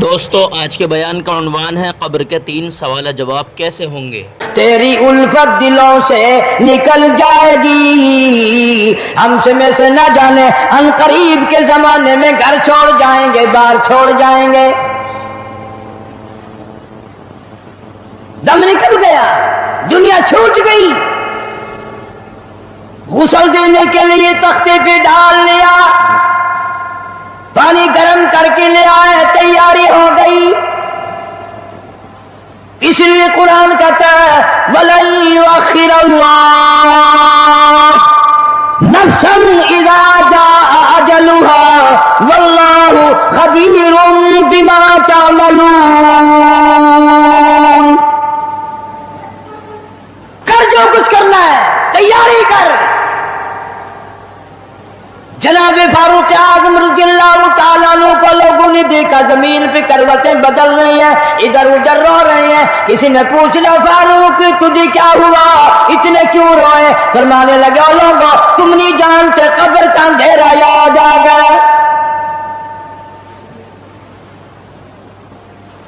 دوستو آج کے بیان کا عنوان ہے قبر کے 3 سوال جواب کیسے ہوں گے۔ تیری الفت دلوں سے نکل جائے گی، ہم سے میں سے نہ جانے ان قریب کے زمانے میں گھر چھوڑ جائیں گے، بار چھوڑ جائیں گے، دم نکل گیا، دنیا چھوٹ گئی، غسل دینے کے لیے تختے پہ ڈال لیا، پانی گرم کر کے لے آئے، تیاری ہو گئی۔ اس لیے قرآن کہتا ہے وَلَن يُؤَخِّرَ اللَّهُ نَفْسًا إِذَا جَاءَ أَجَلُهَا وَاللَّهُ خَبِيرٌ بِمَا تَعْمَلُونَ۔ کر جو کچھ کرنا ہے، تیاری کر۔ جناب فاروق اعظم رضی اللہ تعالیٰ عنہ کو لوگوں نے دیکھا زمین پہ کروٹیں بدل رہی ہیں، ادھر ادھر رو رہے ہیں۔ کسی نے پوچھنا فاروق تجھے کیا ہوا، اتنے کیوں روئے؟ فرمانے لگے او لوگوں تم نہیں جانتے قبر کا اندھیرا یاد آ گیا۔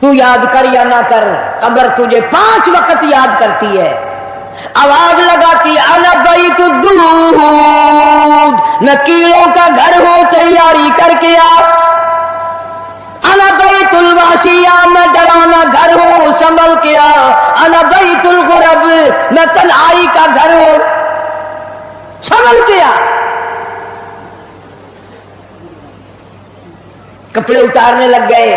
تو یاد کر یا نہ کر، قبر تجھے 5 وقت یاد کرتی ہے، آواز لگاتی انا بیت الدود، میں کیڑوں کا گھر ہوں، تیاری کر کے آ۔ انا بیت الواشیہ، میں ڈرانا گھر ہوں، سنبھل کے آ۔ انا بیت الغرب، میں تنہائی کا گھر ہوں، سنبھل کے آ۔ کپڑے اتارنے لگ گئے،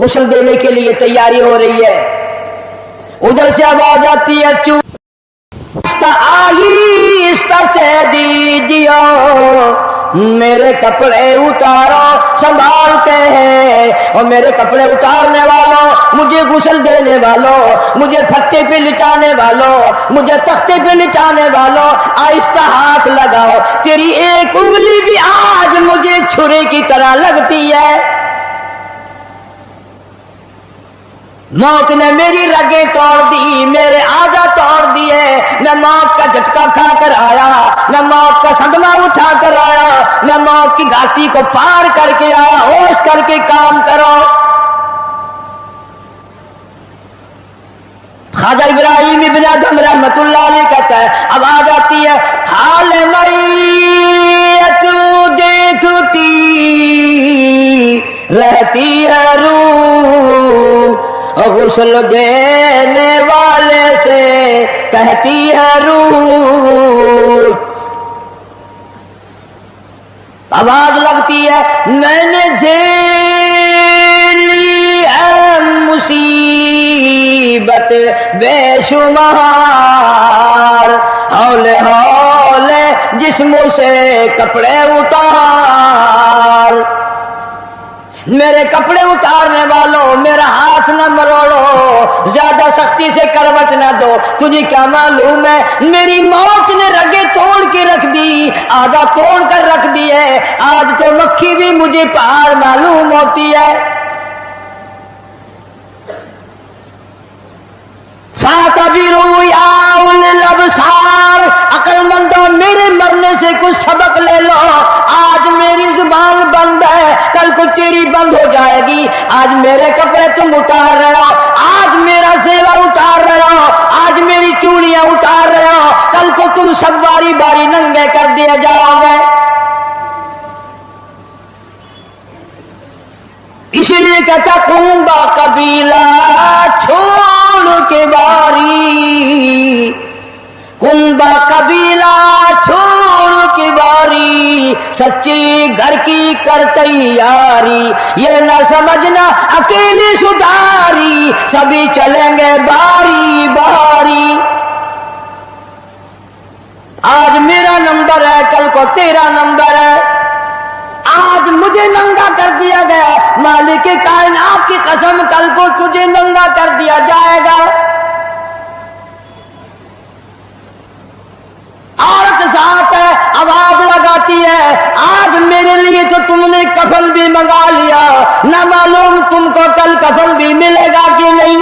غسل دینے کے لیے تیاری ہو رہی ہے، ادھر سے آواز آتی ہے آہستہ سے دیجیو، میرے کپڑے اتارو سنبھالتے ہیں، اور میرے کپڑے اتارنے والوں، مجھے غسل دینے والوں، مجھے پھٹے پہ لٹانے والوں، مجھے تختے پہ لٹانے والوں، آہستہ ہاتھ لگاؤ، تیری ایک انگلی بھی آج مجھے چھری کی طرح لگتی ہے۔ موت نے میری رگیں توڑ دی، میرے اعضا توڑ دیے، میں موت کا جھٹکا کھا کر آیا، میں موت کا صدمہ اٹھا کر آیا، میں موت کی گھاٹی کو پار کر کے آیا، ہوش کر کے کام کرو۔ خواجہ ابراہیم ابن ادھم رحمت اللہ علیہ کہتا ہے، آواز آتی ہے حال میت دیکھتی رہتی ہے روح، غسل دینے والے سے کہتی ہے روح۔ آواز لگتی ہے میں نے جھیلی ہے مصیبت بے شمار، ہولے ہولے جسم سے کپڑے اتار، میرے کپڑے اتارنے والوں میرا ہاتھ نہ مروڑو، زیادہ سختی سے کروٹ نہ دو، تجھے کیا معلوم ہے میری موت نے رگیں توڑ کے رکھ دی، آدھا توڑ کر رکھ دی ہے، آج تو مکھی بھی مجھے پہاڑ معلوم ہوتی ہے۔ فَاعْتَبِرُوا يَا أُولِي الْأَبْصَارِ، عقل مندوں میرے مرنے سے کچھ سبق لے لو، آج میری زبان بند ہے، کل کو تیری بند ہو جائے گی، آج میرے کپڑے تم اتار رہے ہو، آج میرا زیور اتار رہے ہو، آج میری چوڑیاں اتار رہے ہو، کل کو تم سب باری باری ننگے کر دیے جاؤ گے۔ اسی لیے کہتا کنبا قبیلہ چھوڑ کے باری، کنبا قبیلہ چھوڑ کے باری، سچی گھر کی کر تیاری، یہ نہ سمجھنا اکیلی سدھاری، سبھی چلیں گے باری باری۔ آج میرا نمبر ہے، کل کو تیرا نمبر ہے، آج مجھے ننگا کر دیا گیا، مالک کائنات کی قسم کل کو تجھے ننگا کر دیا جائے گا۔ عورت ساتھ ہے، آواز لگاتی ہے آج میرے لیے تو تم نے کفن بھی منگا لیا، نہ معلوم تم کو کل کفن بھی ملے گا کہ نہیں،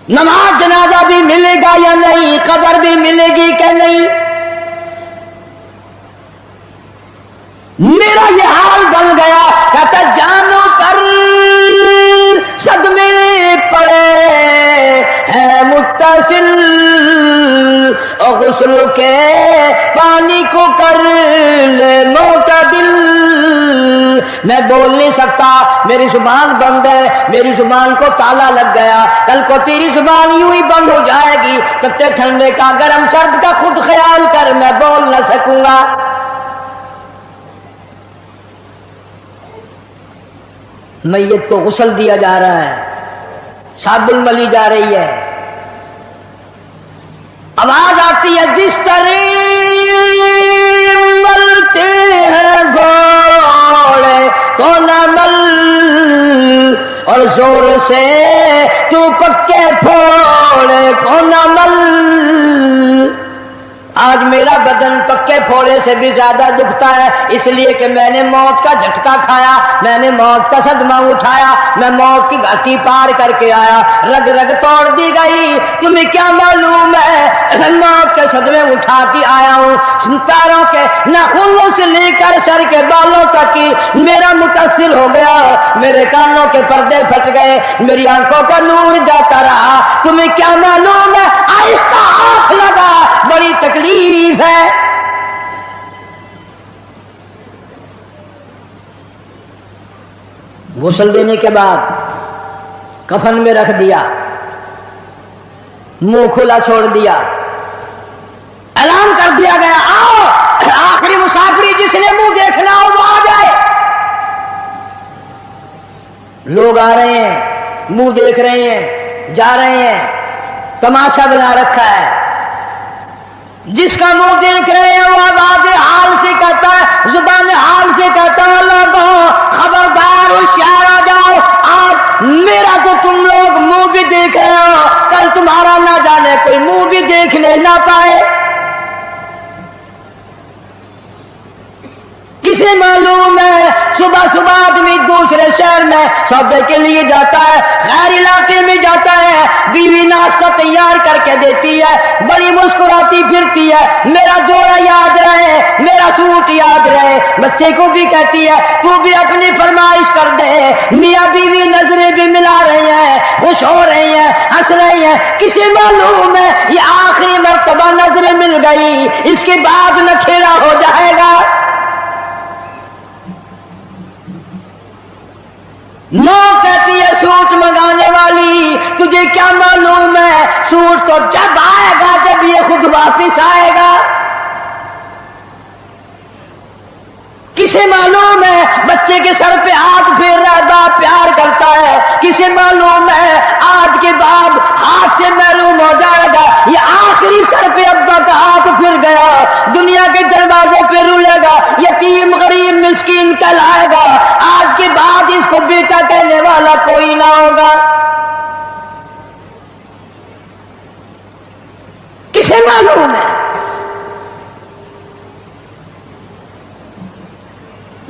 نماز جنازہ بھی ملے گا یا نہیں، قبر بھی ملے گی کہ نہیں۔ میرا یہ حال بن گیا کو کر لے معتدل. میں بول نہیں سکتا، میری زبان بند ہے، میری زبان کو تالا لگ گیا. کل کو تیری زبان یوں ہی بند ہو جائے گی، تتے ٹھنڈے کا گرم سرد کا خود خیال کر، میں بول نہ سکوں گا. میت کو غسل دیا جا رہا ہے، صابن ملی جا رہی ہے، آواز آتی ہے جس طرح ملتے ہیں گھوڑے تو نہ مل، اور زور سے تو پکے پھوڑے کو نہ مل. آج میرا بدن پکے پھوڑے سے بھی زیادہ دکھتا ہے، اس لیے کہ میں نے موت کا جھٹکا کھایا، میں نے موت کا صدمہ اٹھایا، میں موت کی گھاٹی پار کر کے آیا، رگ رگ توڑ دی گئی. تمہیں کیا معلوم ہے موت کے صدمے اٹھا کے آیا ہوں، پیروں کے ناخنوں سے لے کر سر کے بالوں تک کی میرا متاثر ہو گیا، میرے کانوں کے پردے پھٹ گئے، میری آنکھوں کا نور جاتا رہا. تمہیں کیا معلوم ہے آہستہ ہاتھ لگا، بڑی تکلیف ہے. غسل دینے کے بعد کفن میں رکھ دیا، منہ کھلا چھوڑ دیا، اعلان کر دیا گیا آؤ آخری مسافری جس نے منہ دیکھنا ہو وہ آ جائے. لوگ آ رہے ہیں، منہ دیکھ رہے ہیں، جا رہے ہیں، تماشا بنا رکھا ہے. جس کا منہ دیکھ رہے ہیں وہ آواز حال سے کہتا ہے، زبان حال سے کہتا ہے لوگوں خبردار ہوشیار آ جاؤ، آج میرا تو تم لوگ منہ بھی دیکھ رہے ہو، کل تمہارا نہ جانے کوئی منہ بھی دیکھنے نہ پائے. کسے معلوم ہے صبح صبح آدمی دوسرے شہر میں سودے کے لیے جاتا ہے، غیر علاقے میں جاتا ہے، بیوی ناشتہ تیار کر کے دیتی ہے، بڑی مسکراتی پھرتی ہے، میرا جوڑا یاد رہے، میرا سوٹ یاد رہے. بچے کو بھی کہتی ہے تو بھی اپنی فرمائش کر دے. میاں بیوی نظریں بھی ملا رہے ہیں، خوش ہو رہے ہیں، ہنس رہے ہیں. کسے معلوم ہے یہ آخری مرتبہ نظریں مل گئی، اس کے بعد نکھیرا ہو جائے گا. نو کہتی ہے سوٹ منگانے والی تجھے کیا معلوم ہے سوٹ تو جب آئے گا جب یہ خود واپس آئے گا. کسے معلوم ہے بچے کے سر پہ ہاتھ پھیر رہا ہے، باپ پیار کرتا ہے. کسے معلوم ہے آج کے بعد ہاتھ سے محروم ہو جائے گا، یہ آخری سر پہ ابا کا ہاتھ پھر گیا، دنیا کے دروازوں پہ رولے گا، یتیم غریب مسکین کہلائے گا. آج کے بعد اس کو بیٹا کہنے والا کوئی نہ ہوگا. کسے معلوم ہے؟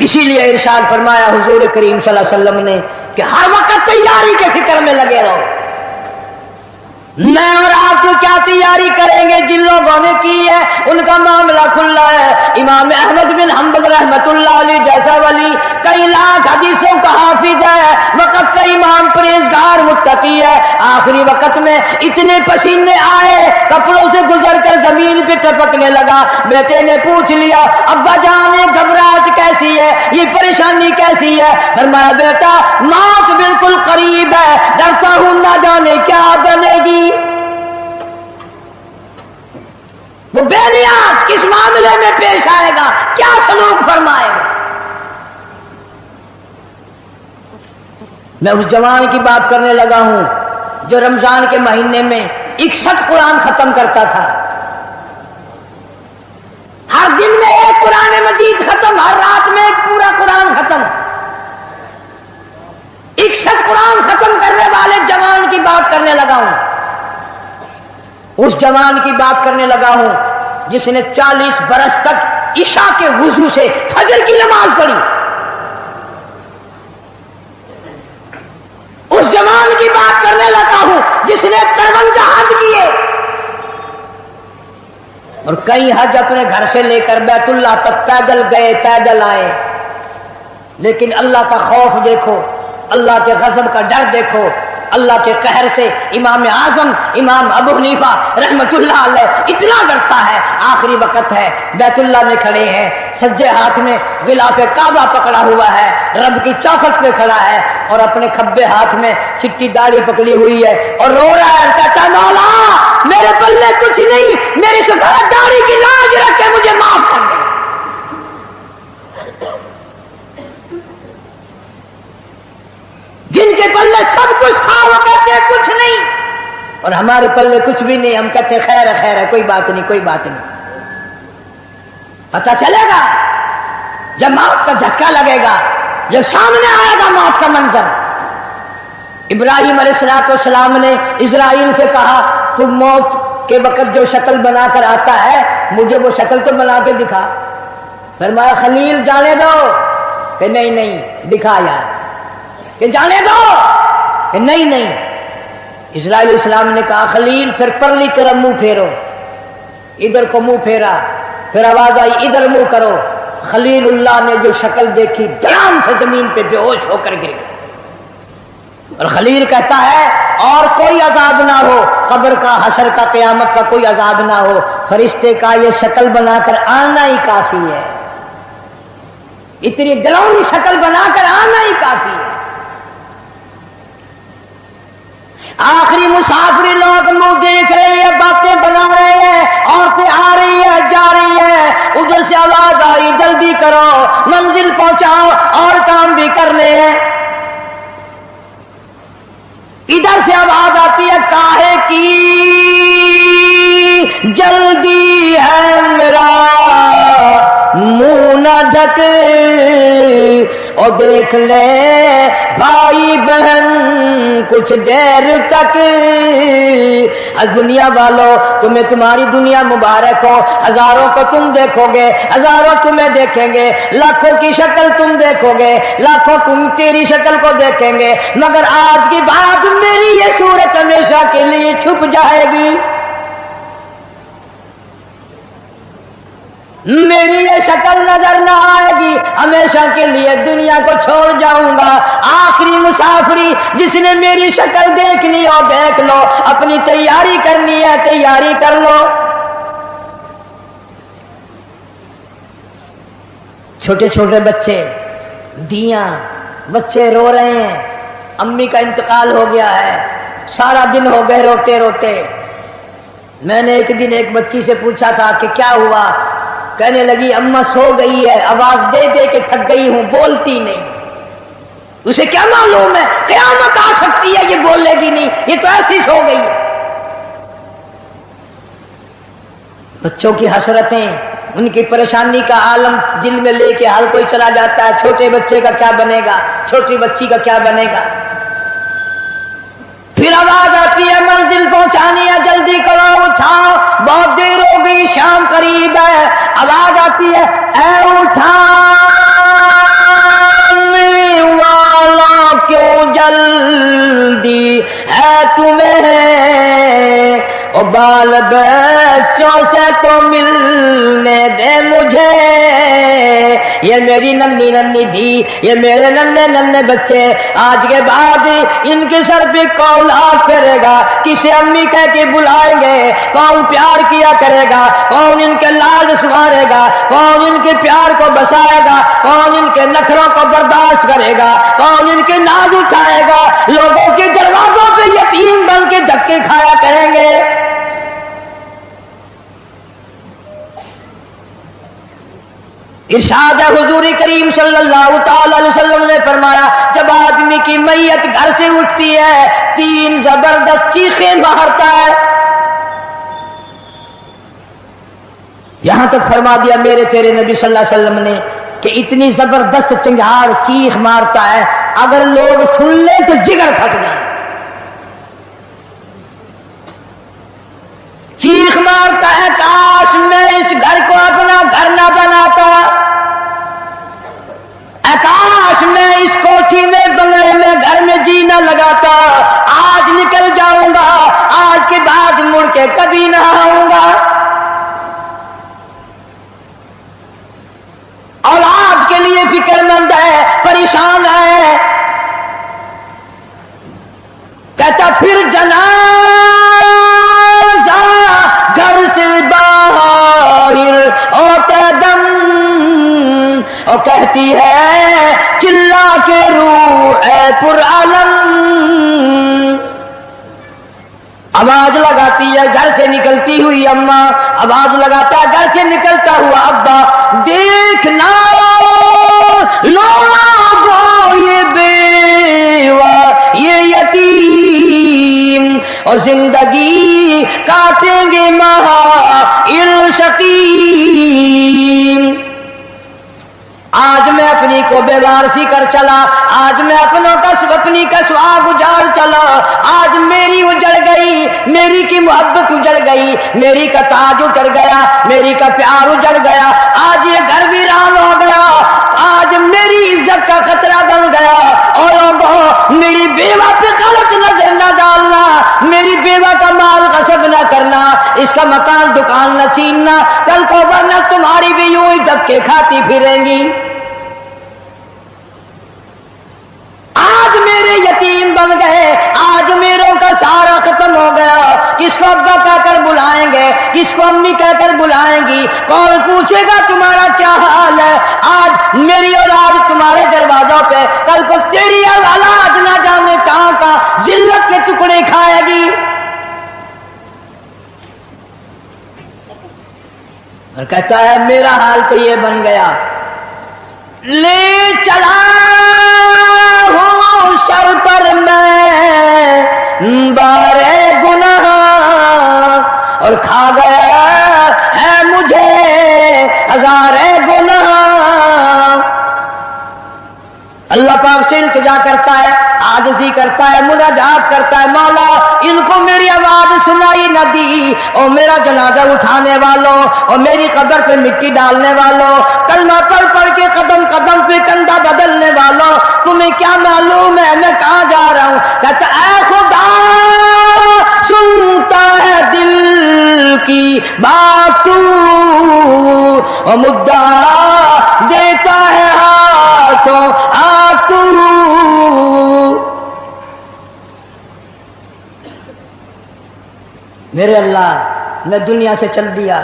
اسی لیے ارشاد فرمایا حضور کریم صلی اللہ علیہ وسلم نے کہ ہر وقت تیاری کے فکر میں لگے رہو. میں اور آپ تو کیا تیاری کریں گے؟ جن لوگوں نے کی ہے ان کا معاملہ کھلا ہے. امام احمد بن حنبل رحمت اللہ علیہ جیسا ولی کئی لاکھ حدیثوں کا حافظ ہے، وقت کا امام پرہیزگار متقی ہے. آخری وقت میں اتنے پسینے آئے کپڑوں سے گزر کر زمین پہ ٹپکنے لگا. بیٹے نے پوچھ لیا ابا جان یہ گھبراہٹ کیسی ہے، یہ پریشانی کیسی ہے؟ فرمایا بیٹا موت بالکل قریب ہے، ڈرتا ہوں نہ جانے کیا بنے گی. وہ بے نیاز کس معاملے میں پیش آئے گا، کیا سلوک فرمائے گا. میں اس جوان کی بات کرنے لگا ہوں جو رمضان کے مہینے میں 61 قرآن ختم کرتا تھا. ہر دن میں ایک قرآن مجید ختم، ہر رات میں ایک پورا قرآن ختم. 61 قرآن ختم کرنے والے جوان کی بات کرنے لگا ہوں. اس جوان کی بات کرنے لگا ہوں جس نے 40 برس تک عشاء کے وضو سے فجر کی نماز پڑھی. اس جوان کی بات کرنے لگا ہوں جس نے 53 حج کیے اور کئی حج اپنے گھر سے لے کر بیت اللہ تک پیدل گئے، پیدل آئے. لیکن اللہ کا خوف دیکھو، اللہ کے غضب کا ڈر دیکھو. اللہ کے قہر سے امام اعظم امام ابو حنیفہ رحمت اللہ علیہ اتنا ڈرتا ہے، آخری وقت ہے، بیت اللہ میں کھڑے ہیں، سجے ہاتھ میں غلاف کعبہ پکڑا ہوا ہے، رب کی چوکھٹ پہ کھڑا ہے اور اپنے کھبے ہاتھ میں چٹی داڑھی پکڑی ہوئی ہے اور رو رہا ہے، کہتا ہے مولا میرے پلے کچھ نہیں، میری سفید داڑھی کی لاج رکھ کے مجھے معاف کر دے۔ جن کے پلے سب کچھ تھا وہ کہتے ہیں کچھ نہیں، اور ہمارے پلے کچھ بھی نہیں، ہم کہتے ہیں خیر ہے خیر ہے، کوئی بات نہیں کوئی بات نہیں۔ پتہ چلے گا جب موت کا جھٹکا لگے گا، جب سامنے آئے گا موت کا منظر۔ ابراہیم علیہ السلام نے اسرائیل سے کہا تم موت کے وقت جو شکل بنا کر آتا ہے مجھے وہ شکل تو بنا کے دکھا۔ فرمایا خلیل جانے دو، کہ نہیں نہیں دکھا یار، کہ جانے دو، کہ نہیں نہیں۔ اسرائیل علیہ السلام نے کہا خلیل پھر پرلی طرف منہ پھیرو، ادھر کو منہ پھیرا، پھر آواز آئی ادھر منہ کرو۔ خلیل اللہ نے جو شکل دیکھی دھڑام سے زمین پہ بے ہوش ہو کر گر گیا۔ اور خلیل کہتا ہے اور کوئی عذاب نہ ہو، قبر کا حشر کا قیامت کا کوئی عذاب نہ ہو، فرشتے کا یہ شکل بنا کر آنا ہی کافی ہے، اتنی ڈراؤنی شکل بنا کر آنا ہی کافی ہے۔ آخری مسافری لوگ منہ دیکھ رہے ہیں، باتیں بنا رہے ہیں، عورتیں آ رہی ہے جا رہی ہے، ادھر سے آواز آئی جلدی کرو منزل پہنچاؤ اور کام بھی کرنے ہیں۔ ادھر سے آواز آتی ہے کاہے کی جلدی ہے میرا منہ نہ ڈھک، اور دیکھ لے بھائی بہن کچھ دیر تک۔ از دنیا والوں تمہیں تمہاری دنیا مبارک ہو، ہزاروں کو تم دیکھو گے، ہزاروں تمہیں دیکھیں گے، لاکھوں کی شکل تم دیکھو گے، لاکھوں تم تیری شکل کو دیکھیں گے، مگر آج کی بات میری یہ صورت ہمیشہ کے لیے چھپ جائے گی، میری یہ شکل نظر نہ آئے گی، ہمیشہ کے لیے دنیا کو چھوڑ جاؤں گا۔ آخری مسافری جس نے میری شکل دیکھنی ہو دیکھ لو، اپنی تیاری کرنی ہے تیاری کر لو۔ چھوٹے چھوٹے بچے، دیاں بچے رو رہے ہیں، امی کا انتقال ہو گیا ہے، سارا دن ہو گئے روتے روتے۔ میں نے ایک دن ایک بچی سے پوچھا تھا کہ کیا ہوا، کہنے لگی اماں سو گئی ہے، آواز دے دے کے تھک گئی ہوں، بولتی نہیں۔ اسے کیا معلوم ہے قیامت آ سکتی ہے، یہ بولے گی نہیں، یہ تو ایسی سو گئی ہے۔ بچوں کی حسرتیں، ان کی پریشانی کا عالم دل میں لے کے ہر کوئی چلا جاتا ہے، چھوٹے بچے کا کیا بنے گا، چھوٹی بچی کا کیا بنے گا۔ پھر آواز آتی ہے منزل پہنچانی ہے، جلدی کرو اٹھاؤ، بہت دیر ہو گئی، شام قریب ہے۔ آواز آتی ہے اے اٹھانے والا کیوں جلدی ہے تمہیں، او بال بچوں سے تو ملنے دے مجھے، یہ میری ننھی ننھی تھی، یہ میرے ننھے ننھے بچے، آج کے بعد ان کے سر پہ کون ہاتھ پھیرے گا، کسے امی کہہ کے بلائیں گے، کون پیار کیا کرے گا، کون ان کے لال سوارے گا، کون ان کے پیار کو بسائے گا، کون ان کے نخروں کو برداشت کرے گا، کون ان کے ناز اٹھائے گا، لوگوں کے دروازوں پہ یتیم بن کے دھکے کھایا کریں گے۔ ارشاد حضور کریم صلی اللہ تعالی علیہ وسلم نے فرمایا جب آدمی کی میت گھر سے اٹھتی ہے 3 زبردست چیخیں مارتا ہے، یہاں تک فرما دیا میرے تیرے نبی صلی اللہ علیہ وسلم نے کہ اتنی زبردست چنگھاڑ چیخ مارتا ہے اگر لوگ سن لیں تو جگر پھٹ جائے۔ چیخ مارتا ہے کاش میں اس گھر کو اپنا گھر نہ بناتا، کاش میں اس کوٹھی میں بنگلے میں گھر میں جی نہ لگاتا، آج نکل جاؤں گا، آج کے بعد مڑ کے کبھی نہ آؤں گا۔ اولاد کے لیے فکر مند ہے، پریشان ہے، کے روح اے پرعلم. آواز لگاتی ہے گھر سے نکلتی ہوئی اماں، آواز لگاتا ہے گھر سے نکلتا ہوا ابا، دیکھنا لوگوں یہ بیوہ یہ یتیم اور زندگی کاٹیں گے مہائل شقیم. آج میں اپنی کو بیوارسی کر چلا، آج میں اپنی کا سواگ اجاڑ چلا، آج میری اجڑ گئی، میری کی محبت اجڑ گئی، میری کا تاج اجڑ گیا، میری کا پیار اجڑ گیا، آج یہ گھر ویران ہو گیا، آج میری عزت کا خطرہ بن گیا. اور لوگوں میری بیوہ پہ غلط نظر نہ ڈالنا، میری بیوہ کا مال غصب نہ کرنا، اس کا مکان دکان نہ چھیننا، کل کو ورنہ تمہاری بھی یوں ہی دھکے کھاتی پھریں گی. آج میرے یتیم بن گئے، آج میروں کا سارا ختم ہو گیا. کس کو ابا کہہ کر بلائیں گے، کس کو امی کہہ کر بلائیں گی، کون پوچھے گا تمہارا کیا حال ہے. آج میری اولاد تمہارے دروازوں پہ، کل کو تیری اولاد نہ جانے کہاں کا ذلت کے ٹکڑے کھائے گی. اور کہتا ہے میرا حال تو یہ بن گیا، لے چلا ہوں سر پر میں بارے گناہ اور کھا گیا ہے مجھے ہزارے گناہ. اللہ پاک سے التجا کرتا ہے، عاجزی کرتا ہے، مناجات کرتا ہے، مولا ان کو میری آواز سنائی نہ دی، اور میرا جنازہ اٹھانے والوں اور میری قبر پہ مٹی ڈالنے والوں، کلمہ پڑھ پڑھ کے قدم قدم پہ کندھا بدلنے والوں، تمہیں کیا معلوم ہے میں کہاں جا رہا ہوں. کہتا اے خدا سنتا ہے دل کی بات تو، اور مدعا دیتا ہے ہاتھوں آپ تو. میرے اللہ میں دنیا سے چل دیا،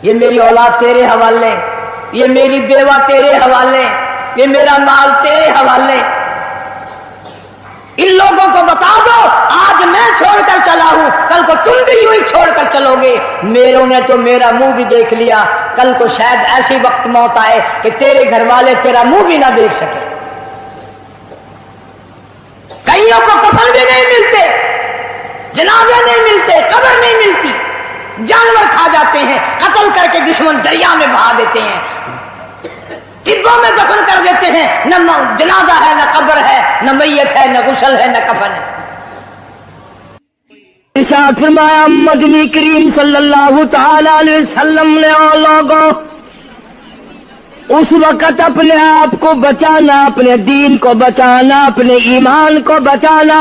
یہ میری اولاد تیرے حوالے، یہ میری بیوہ تیرے حوالے، یہ میرا مال تیرے حوالے. ان لوگوں کو بتا دو آج میں چھوڑ کر چلا ہوں، کل کو تم بھی یوں ہی چھوڑ کر چلو گے. میروں نے تو میرا منہ بھی دیکھ لیا، کل کو شاید ایسی وقت موت آئے کہ تیرے گھر والے تیرا منہ بھی نہ دیکھ سکے. کئیوں کو کفن بھی نہیں ملتے، جنازے نہیں ملتے، قبر نہیں ملتی، جانور کھا جاتے ہیں، قتل کر کے دشمن دریا میں بہا دیتے ہیں، ٹبوں میں دفن کر دیتے ہیں. نہ جنازہ ہے، نہ قبر ہے، نہ میت ہے، نہ غسل ہے، نہ کفن ہے. ارشاد فرمایا مدنی کریم صلی اللہ تعالی علیہ وسلم نے اور لوگوں اس وقت اپنے آپ کو بچانا، اپنے دین کو بچانا، اپنے ایمان کو بچانا.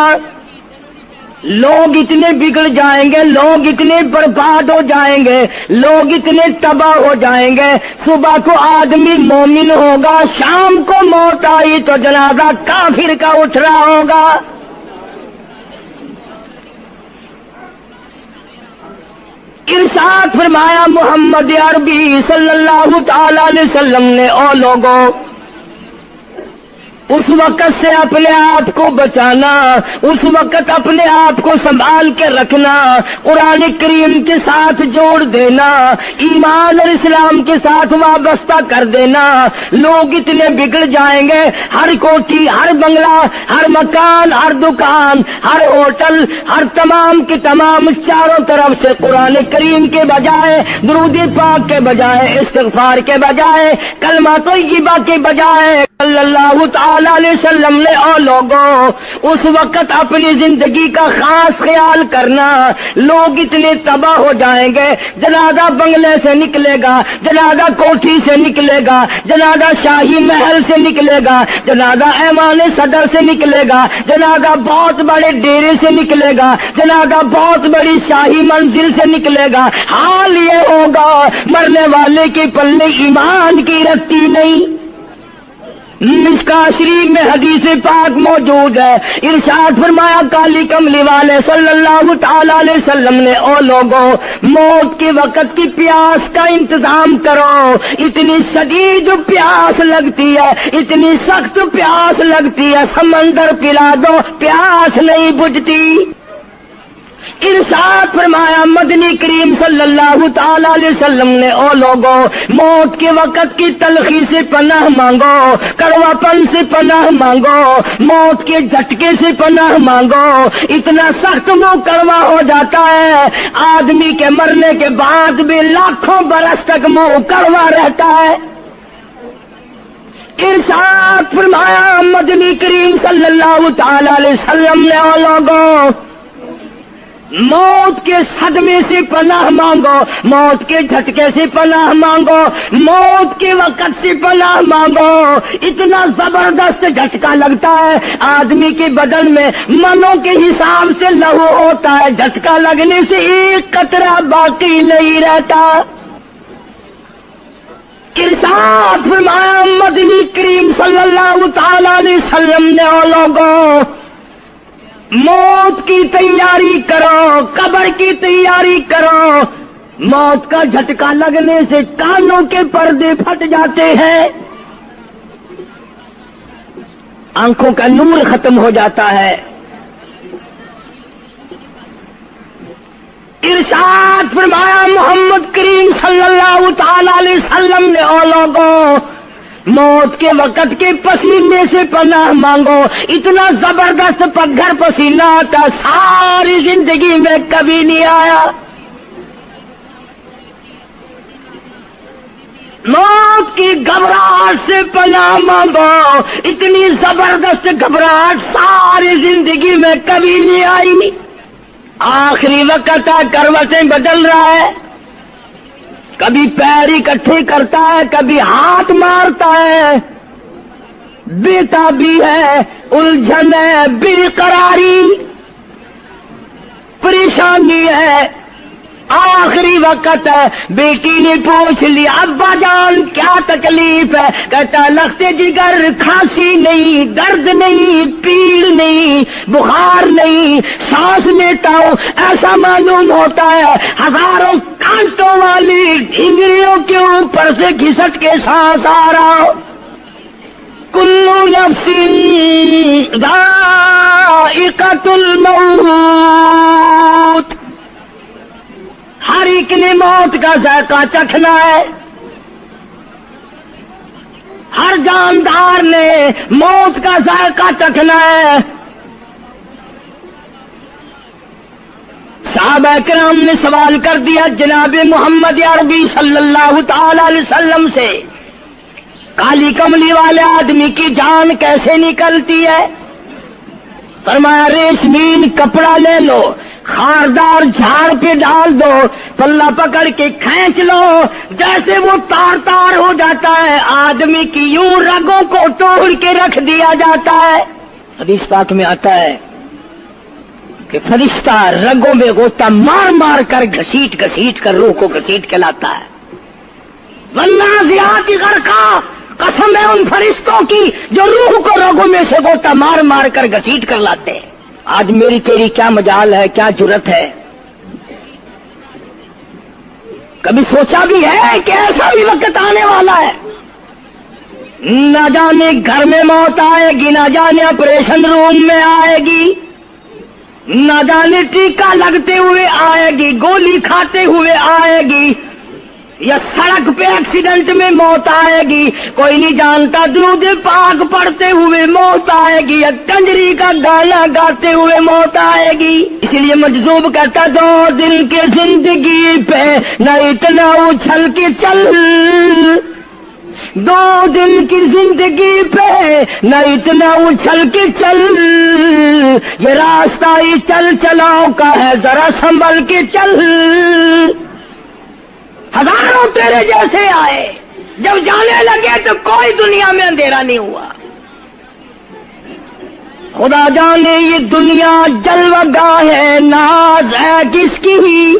لوگ اتنے بگڑ جائیں گے، لوگ اتنے برباد ہو جائیں گے، لوگ اتنے تباہ ہو جائیں گے. صبح کو آدمی مومن ہوگا، شام کو موت آئی تو جنازہ کافر کا اٹھ رہا ہوگا. ارشاد فرمایا محمد عربی صلی اللہ تعالی علیہ وسلم نے او لوگوں اس وقت سے اپنے آپ کو بچانا، اس وقت اپنے آپ کو سنبھال کے رکھنا، قرآن کریم کے ساتھ جوڑ دینا، ایمان اور اسلام کے ساتھ وابستہ کر دینا. لوگ اتنے بگڑ جائیں گے، ہر کوٹھی، ہر بنگلہ، ہر مکان، ہر دکان، ہر ہوٹل، ہر تمام کے تمام چاروں طرف سے قرآن کریم کے بجائے، درود پاک کے بجائے، استغفار کے بجائے، کلمہ طیبہ کے بجائے صلی اللہ تعالی علیہ وسلم نے اور لوگوں اس وقت اپنی زندگی کا خاص خیال کرنا. لوگ اتنے تباہ ہو جائیں گے، جنازہ بنگلے سے نکلے گا، جنازہ کوٹھی سے نکلے گا، جنازہ شاہی محل سے نکلے گا، جنازہ ایوان صدر سے نکلے گا، جنازہ بہت بڑے ڈیرے سے نکلے گا، جنازہ بہت بڑی شاہی منزل سے نکلے گا. حال یہ ہوگا مرنے والے کے پلے ایمان کی رتی نہیں. مشکا شریف میں حدیث پاک موجود ہے، ارشاد فرمایا کالی کملی والے صلی اللہ تعالی علیہ وسلم نے، او لوگوں موت کے وقت کی پیاس کا انتظام کرو، اتنی شدید پیاس لگتی ہے، اتنی سخت پیاس لگتی ہے، سمندر پلا دو پیاس نہیں بجھتی۔ ارشاد فرمایا مدنی کریم صلی اللہ تعالی علیہ وسلم نے، او لوگوں موت کے وقت کی تلخی سے پناہ مانگو، کڑوا پن سے پناہ مانگو، موت کے جھٹکے سے پناہ مانگو، اتنا سخت منہ کڑوا ہو جاتا ہے، آدمی کے مرنے کے بعد بھی لاکھوں برس تک منہ کڑوا رہتا ہے۔ ارشاد فرمایا مدنی کریم صلی اللہ تعالی علیہ وسلم نے، او لوگوں موت کے صدمے سے پناہ مانگو، موت کے جھٹکے سے پناہ مانگو، موت کے وقت سے پناہ مانگو، اتنا زبردست جھٹکا لگتا ہے، آدمی کے بدن میں منوں کے حساب سے لہو ہوتا ہے، جھٹکا لگنے سے ایک قطرہ باقی نہیں رہتا۔ ارشاد فرمایا مدنی کریم صلی اللہ تعالی علیہ وسلم نے، او لوگوں موت کی تیاری کرو، قبر کی تیاری کرو، موت کا جھٹکا لگنے سے کانوں کے پردے پھٹ جاتے ہیں، آنکھوں کا نور ختم ہو جاتا ہے۔ ارشاد فرمایا محمد کریم صلی اللہ تعالی علیہ وسلم نے، او لوگوں موت کے وقت کے پسینے سے پناہ مانگو، اتنا زبردست پگھر پسینہ آتا ساری زندگی میں کبھی نہیں آیا۔ موت کی گھبراہٹ سے پناہ مانگو، اتنی زبردست گھبراہٹ ساری زندگی میں کبھی نہیں آئی۔ آخری وقت ہے، کروٹیں بدل رہا ہے، کبھی پیر اکٹھے کرتا ہے، کبھی ہاتھ مارتا ہے، بےتابی ہے، الجھن ہے، بے قراری، پریشانی ہے، آخری وقت ہے۔ بیٹی نے پوچھ لیا ابا جان کیا تکلیف ہے؟ کہتا لخت جگر، کھانسی نہیں، درد نہیں، پیڑ نہیں، بخار نہیں، سانس لیتا ہوں ایسا معلوم ہوتا ہے ہزاروں کانٹوں والی ڈھنگریوں کے اوپر سے گھسٹ کے سانس آ رہا ہو۔ کلو نفس ذائقۃ الموت، ہر ایک نے موت کا ذائقہ چکھنا ہے، ہر جاندار نے موت کا ذائقہ چکھنا ہے۔ صحابہ کرام نے سوال کر دیا جناب محمد عربی صلی اللہ تعالی علیہ وسلم سے، کالی کملی والے آدمی کی جان کیسے نکلتی ہے؟ فرمایا ریشمین کپڑا لے لو، خاردار جھاڑ پہ ڈال دو، پلہ پکڑ کے کھینچ لو، جیسے وہ تار تار ہو جاتا ہے آدمی کی یوں رگوں کو توڑ کے رکھ دیا جاتا ہے۔ حدیث پاک میں آتا ہے کہ فرشتہ رگوں میں غوطہ مار مار کر گھسیٹ گھسیٹ کر روح کو گھسیٹ کے لاتا ہے۔ والنازعات غرقا، قسم ہے ان فرشتوں کی جو روح کو رگوں میں سے غوطہ مار مار کر گھسیٹ کر لاتے ہیں۔ آج میری تیری کیا مجال ہے، کیا جرت ہے؟ کبھی سوچا بھی ہے کہ ایسا بھی وقت آنے والا ہے، نہ جانے گھر میں موت آئے گی، نہ جانے آپریشن روم میں آئے گی، نہ جانے ٹیکہ لگتے ہوئے آئے گی، گولی کھاتے ہوئے آئے گی، یا سڑک پہ ایکسیڈنٹ میں موت آئے گی، کوئی نہیں جانتا، درود پاک پڑھتے ہوئے موت آئے گی، یا کنجری کا گانا گاتے ہوئے موت آئے گی۔ اس لیے مجذوب کہتا 2 دن کے زندگی پہ نہ اتنا اچھل کے چل، 2 دن کی زندگی پہ نہ اتنا اچھل کے چل، یہ راستہ ہی چل چلاؤ کا ہے، ذرا سنبھل کے چل۔ ہزاروں تیرے جیسے آئے، جب جانے لگے تو کوئی دنیا میں اندھیرا نہیں ہوا۔ خدا جانے یہ دنیا جلوہ گاہ ہے، ناز ہے کس کی،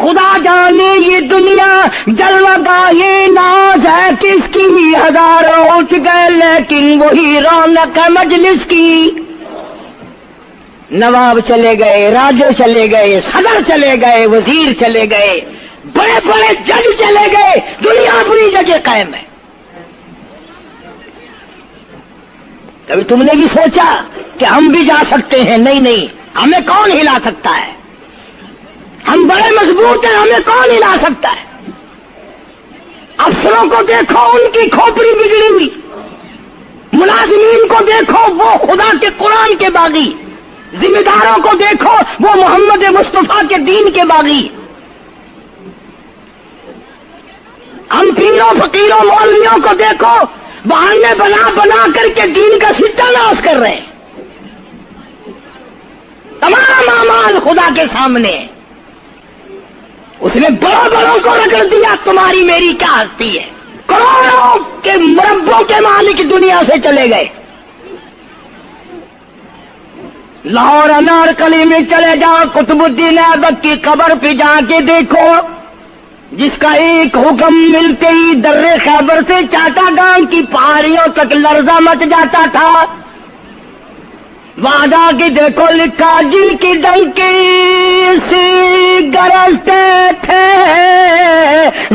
خدا جانے یہ دنیا جلوہ گاہ ناز ہے کس کی، ہزاروں اٹھ گئے لیکن وہی رونق ہے مجلس کی۔ نواب چلے گئے، راجے چلے گئے، صدر چلے گئے، وزیر چلے گئے، بڑے بڑے جج چلے گئے، دنیا اپنی جگہ قائم ہے۔ کبھی تم نے بھی سوچا کہ ہم بھی جا سکتے ہیں؟ نہیں نہیں، ہمیں کون ہلا سکتا ہے؟ ہم بڑے مضبوط ہیں، ہمیں کون ہلا سکتا ہے؟ افسروں کو دیکھو، ان کی کھوپڑی بگڑی ہوئی، ملازمین کو دیکھو وہ خدا کے قرآن کے باغی، ذمہ داروں کو دیکھو وہ محمد مصطفیٰ کے دین کے باغی۔ ہم پیروں فقیروں مولویوں کو دیکھو بہانے بنا بنا کر کے دین کا ستہ ناش کر رہے ہیں۔ تمام اعمال خدا کے سامنے، اس نے بڑوں بڑوں کو رگڑ دیا، تمہاری میری کیا ہستی ہے؟ کروڑوں کے مربوں کے مالک دنیا سے چلے گئے۔ لاہور انارکلی میں چلے جاؤ، قطب الدین ایبک کی قبر پہ جا کے دیکھو، جس کا ایک حکم ملتے ہی در خیبر سے چاٹا گام کی پہاڑیوں تک لرزہ مچ جاتا تھا۔ وعدہ کی دیکھو لکھا، جن کی ڈنکی سے گرجتے تھے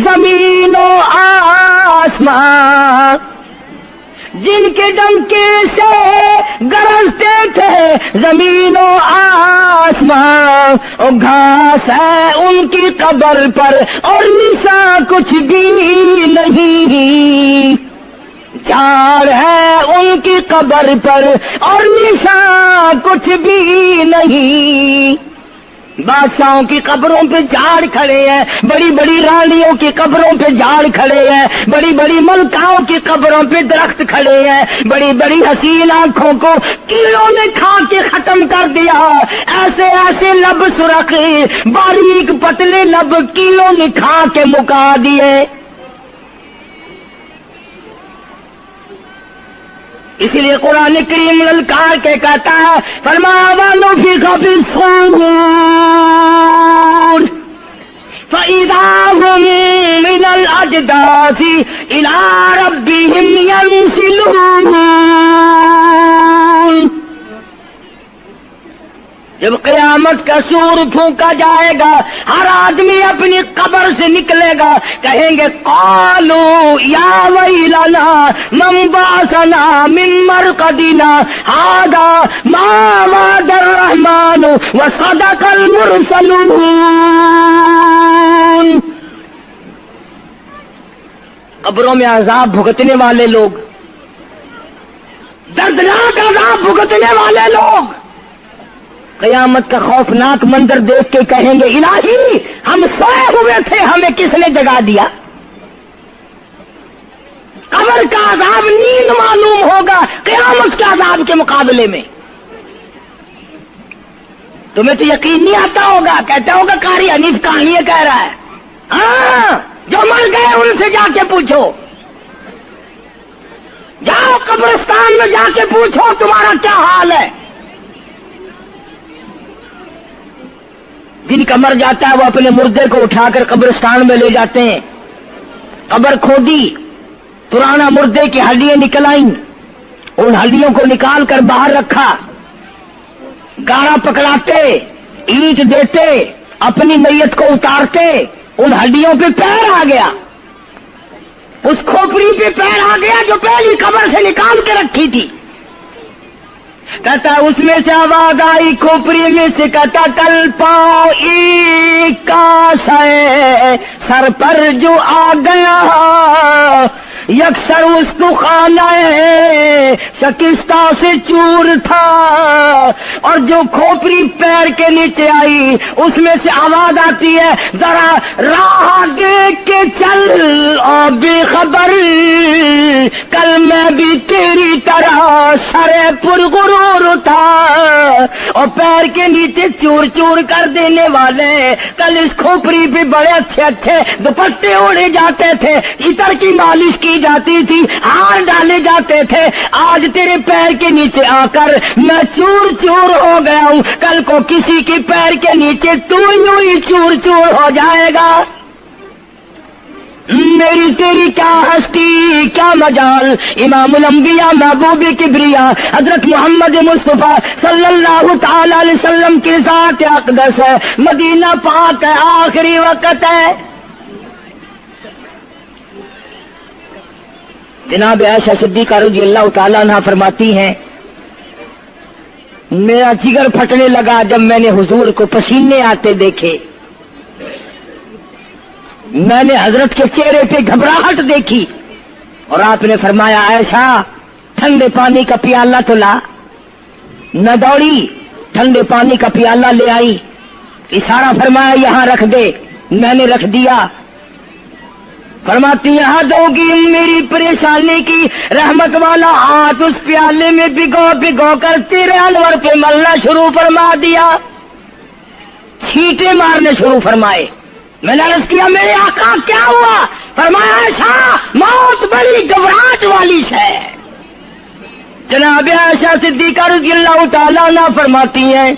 زمین و آسمان، جن کے ڈنکی سے گرجتے تھے زمین و آسمان، اور گھاس ہے ان کی قبر پر اور نشان کچھ بھی نہیں، جھاڑ ہے ان کی قبر پر اور نشان کچھ بھی نہیں۔ بادشاہوں کی قبروں پہ جھاڑ کھڑے ہیں، بڑی بڑی رانیوں کی قبروں پہ جھاڑ کھڑے ہیں، بڑی بڑی ملکاؤں کی قبروں پہ درخت کھڑے ہیں، بڑی بڑی حسین آنکھوں کو کیڑوں نے کھا کے ختم کر دیا، ایسے ایسے لب سرخ باریک پتلے لب کیڑوں نے کھا کے مکا دیے۔ اسی لیے قرآن کریم للکار کے کہتا ہے، فرمایا وَنُفِخَ فِي الصُّورِ فَإِذَا هُم مِّنَ الْأَجْدَاثِ إِلَىٰ رَبِّهِمْ يَنسِلُونَ۔ جب قیامت کا سور پھونکا جائے گا، ہر آدمی اپنی قبر سے نکلے گا، کہیں گے قالو یا ویلنا من بعثنا من مرقدنا ھذا ما وعد الرحمن وصدق المرسلون۔ قبروں میں عذاب بھگتنے والے لوگ، دردناک عذاب بھگتنے والے لوگ قیامت کا خوفناک منظر دیکھ کے کہیں گے الہی ہم سوئے ہوئے تھے، ہمیں کس نے جگا دیا؟ قبر کا عذاب نیند معلوم ہوگا قیامت کے عذاب کے مقابلے میں۔ تمہیں تو یقین نہیں آتا ہوگا، کہتا ہوگا قاری حنیف کہانیاں کہہ رہا ہے۔ ہاں، جو مر گئے ان سے جا کے پوچھو، جاؤ قبرستان میں جا کے پوچھو تمہارا کیا حال ہے۔ جن کا مر جاتا ہے وہ اپنے مردے کو اٹھا کر قبرستان میں لے جاتے ہیں، قبر کھودی، پرانا مردے کی ہڈیاں نکل آئیں، ان ہڈیوں کو نکال کر باہر رکھا، گارا پکڑاتے، اینٹ دیتے، اپنی میت کو اتارتے، ان ہڈیوں پہ پیر آ گیا، اس کھوپڑی پہ پیر آ گیا جو پہلی قبر سے نکال کے رکھی تھی۔ کہتا اس میں سے آواز آئی کھوپڑی میں سے، کہتا کل پاؤں ایک کاش ہے سر پر جو آ گیا، یکسر استخانہ شکستہ سے چور تھا، اور جو کھوپڑی پیر کے نیچے آئی اس میں سے آواز آتی ہے ذرا راہ دیکھ کے چل اور بے خبر، کل میں بھی تیری طرح سرے پر غرور تھا، اور پیر کے نیچے چور چور کر دینے والے. کل اس کھوپڑی پہ بڑے اچھے اچھے دوپٹے اوڑے جاتے تھے, عطر کی مالش کی جاتی تھی, ہار ڈالے جاتے تھے. آج تیرے پیر کے نیچے آ کر میں چور چور ہو گیا ہوں. کل کو کسی کے پیر کے نیچے تو یوں ہی چور چور ہو جائے گا. میری تیری کیا ہستی کیا مجال. امام الانبیاء محبوب کبریا حضرت محمد مصطفیٰ صلی اللہ تعالی علیہ وسلم کی ذات اقدس ہے. مدینہ پاک ہے, آخری وقت ہے. جناب عائشہ صدیقہ رضی اللہ تعالیٰ عنہ فرماتی ہیں, میرا جگر پھٹنے لگا جب میں نے حضور کو پسینے آتے دیکھے. میں نے حضرت کے چہرے پہ گھبراہٹ دیکھی اور آپ نے فرمایا, عائشہ ٹھنڈے پانی کا پیالہ تو لا. نہ دوڑی, ٹھنڈے پانی کا پیالہ لے آئی. اشارہ فرمایا یہاں رکھ دے. میں نے رکھ دیا. فرماتی یہاں دو گی میری پریشانی کی رحمت والا ہاتھ اس پیالے میں بھگو بھگو کر تیرے انور پہ ملنا شروع فرما دیا. چھینٹے مارنے شروع فرمائے. میں نے عرض کیا میرے آقا کیا ہوا؟ فرمایا عائشہ موت بڑی گھبراہٹ والی ہے. جناب عائشہ صدیقہ رضی اللہ تعالیٰ عنہ فرماتی ہیں,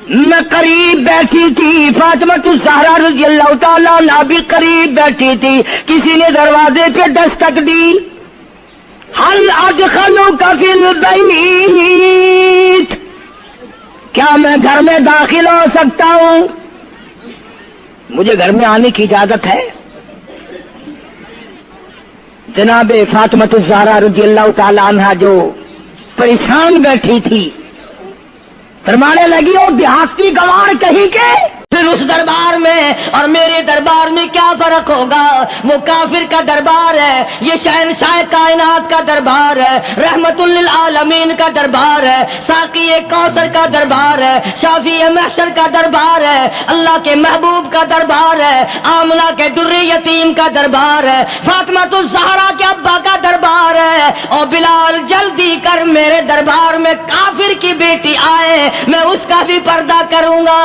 میں قریب بیٹھی تھی, فاطمہ الزہرا رضی اللہ تعالیٰ عنہ بھی قریب بیٹھی تھی. کسی نے دروازے پہ دستک دی. حل ادخلوک فی البیت, کیا میں گھر میں داخل ہو سکتا ہوں؟ مجھے گھر میں آنے کی اجازت ہے؟ جناب فاطمہ الزہرا رضی اللہ تعالی عنہا جو پریشان بیٹھی تھی, فرمانے لگی وہ دیہاتی گوار کہیں کے. پھر اس دربار میں اور میرے دربار میں کیا فرق ہوگا؟ وہ کافر کا دربار ہے, یہ شہنشاہ کائنات کا دربار ہے, رحمت للعالمین کا دربار ہے, ساقی کوثر کا دربار ہے, شافی محشر کا دربار ہے, اللہ کے محبوب کا دربار ہے, آمنہ کے در یتیم کا دربار ہے, فاطمہ الزہرا کے ابا کا دربار ہے. اور بلال جلدی کر میرے دربار میں کافر کی بیٹی آئے, میں اس کا بھی پردہ کروں گا.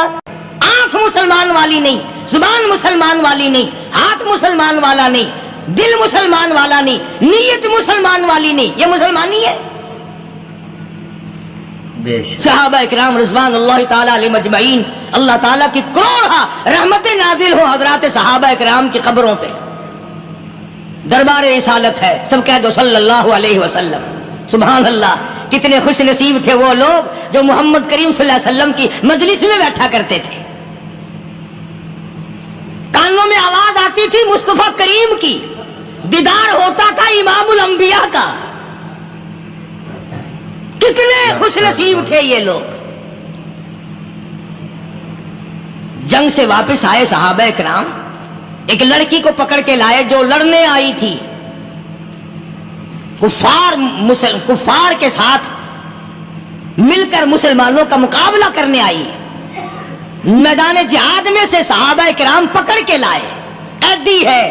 آنکھ مسلمان والی نہیں, زبان مسلمان والی نہیں, ہاتھ مسلمان والا نہیں, دل مسلمان والا نہیں, نیت مسلمان والی نہیں, یہ مسلمان نہیں ہے. صحابہ اکرام رضوان اللہ تعالی علیہ مجمعین, اللہ تعالیٰ کی کروڑ رحمتیں نازل ہو حضرات صحابہ اکرام کی قبروں پہ. دربار رسالت ہے, سب کہہ دو صلی اللہ علیہ وسلم. سبحان اللہ, کتنے خوش نصیب تھے وہ لوگ جو محمد کریم صلی اللہ علیہ وسلم کی مجلس میں بیٹھا کرتے تھے. کانوں میں آواز آتی تھی مصطفیٰ کریم کی, دیدار ہوتا تھا امام الانبیاء کا. کتنے خوش نصیب تھے یہ لوگ. جنگ سے واپس آئے صحابہ کرام, ایک لڑکی کو پکڑ کے لائے جو لڑنے آئی تھی, کفار کے ساتھ مل کر مسلمانوں کا مقابلہ کرنے آئی. میدان جہاد میں سے صحابہ کرام پکڑ کے لائے. قیدی ہے,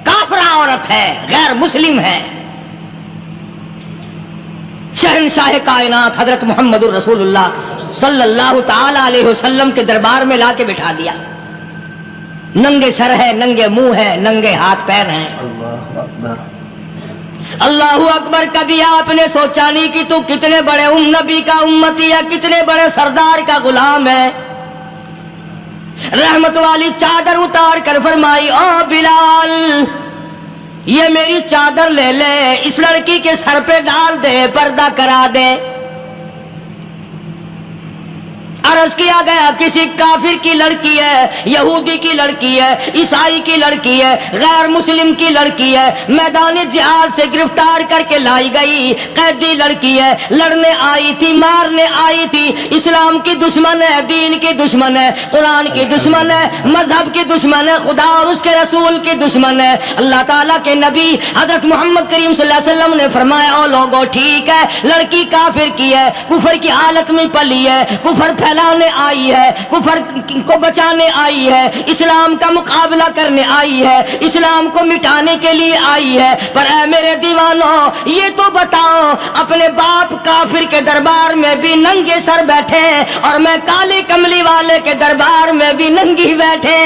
کافرہ عورت ہے, غیر مسلم ہے. شہنشاہ کائنات حضرت محمد الرسول اللہ صلی اللہ تعالی علیہ وسلم کے دربار میں لا کے بٹھا دیا. ننگے سر ہے, ننگے منہ ہے, ننگے ہاتھ پیر ہیں. اللہ اکبر. کبھی آپ نے سوچا نہیں کہ تو کتنے بڑے نبی کا امتی ہے, کتنے بڑے سردار کا غلام ہے. رحمت والی چادر اتار کر فرمائی, او بلال یہ میری چادر لے لے, اس لڑکی کے سر پہ ڈال دے, پردہ کرا دے. عرض کیا گیا کسی کافر کی لڑکی ہے, یہودی کی لڑکی ہے, عیسائی کی لڑکی ہے, غیر مسلم کی لڑکی ہے, میدان جہاد سے گرفتار کر کے لائی گئی, قیدی لڑکی ہے, لڑنے آئی تھی, مارنے آئی تھی, اسلام کی دشمن ہے, دین کی دشمن ہے, قرآن کی دشمن ہے, مذہب کی دشمن ہے, خدا اور اس کے رسول کی دشمن ہے. اللہ تعالیٰ کے نبی حضرت محمد کریم صلی اللہ علیہ وسلم نے فرمایا, او لوگو ٹھیک ہے لڑکی کافر کی ہے, کفر کی حالت میں پلی ہے, کفر پھیلانے آئی ہے, کفر کو بچانے آئی ہے, اسلام کا مقابلہ کرنے آئی ہے, اسلام کو مٹانے کے لیے آئی ہے, پر اے میرے دیوانوں یہ تو بتاؤ اپنے میرے باپ کافر کے دربار میں بھی ننگے سر بیٹھے اور میں کالی کملی والے کے دربار میں بھی ننگی بیٹھے.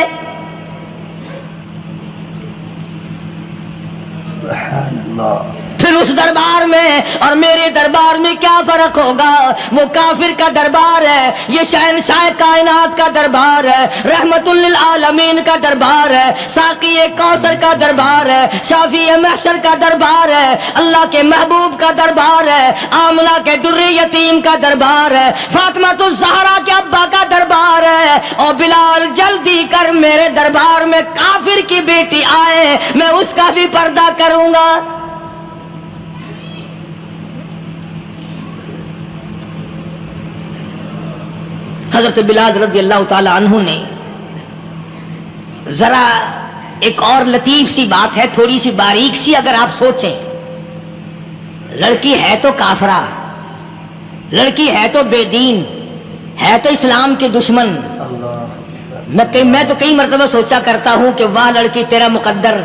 سبحان اللہ. پھر اس دربار میں اور میرے دربار میں کیا فرق ہوگا؟ وہ کافر کا دربار ہے، یہ شہنشاہ کائنات کا دربار ہے، رحمت للعالمین کا دربار ہے، ساقی کوثر کا دربار ہے، شافی محشر کا دربار ہے، اللہ کے محبوب کا دربار ہے، آمنہ کے در یتیم کا دربار ہے، فاطمہ الزہرا کے ابا کا دربار ہے. اور بلال جلدی کر، میرے دربار میں کافر کی بیٹی آئے، میں اس کا بھی پردہ کروں گا. حضرت بلال رضی اللہ تعالی عنہ نے ذرا ایک اور لطیف سی بات ہے، تھوڑی سی باریک سی، اگر آپ سوچیں، لڑکی ہے تو کافرہ، لڑکی ہے تو بے دین، ہے تو اسلام کے دشمن. میں تو کئی مرتبہ سوچا کرتا ہوں کہ واہ لڑکی تیرا مقدر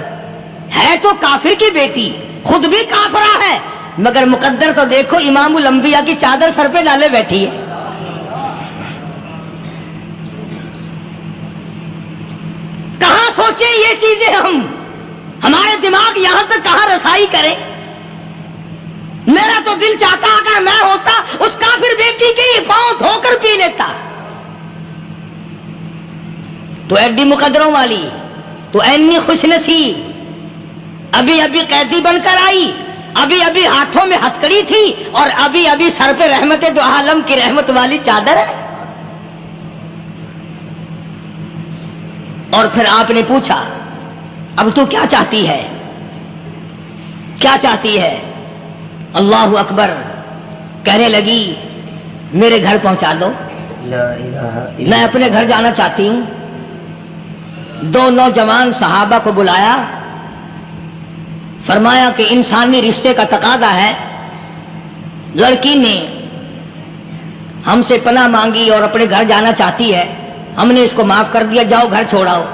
ہے، تو کافر کی بیٹی، خود بھی کافرہ ہے، مگر مقدر تو دیکھو، امام الانبیاء کی چادر سر پہ ڈالے بیٹھی ہے. کہاں سوچیں یہ چیزیں، ہمارے دماغ یہاں تک کہاں رسائی کرے. میرا تو دل چاہتا اگر میں ہوتا اس کافر بیٹی کے ہی پاؤں دھو کر پی لیتا. تو ایڈی مقدروں والی، تو اینی خوش نصیب، ابھی ابھی قیدی بن کر آئی، ابھی ابھی ہاتھوں میں ہتکڑی تھی، اور ابھی ابھی سر پہ رحمت دو عالم کی رحمت والی چادر ہے. اور پھر آپ نے پوچھا اب تو کیا چاہتی ہے، کیا چاہتی ہے؟ اللہ اکبر، کہنے لگی میرے گھر پہنچا دو، میں اپنے گھر جانا چاہتی ہوں. دو نوجوان صحابہ کو بلایا، فرمایا کہ انسانی رشتے کا تقاضا ہے، لڑکی نے ہم سے پناہ مانگی اور اپنے گھر جانا چاہتی ہے، ہم نے اس کو معاف کر دیا، جاؤ گھر چھوڑاؤ.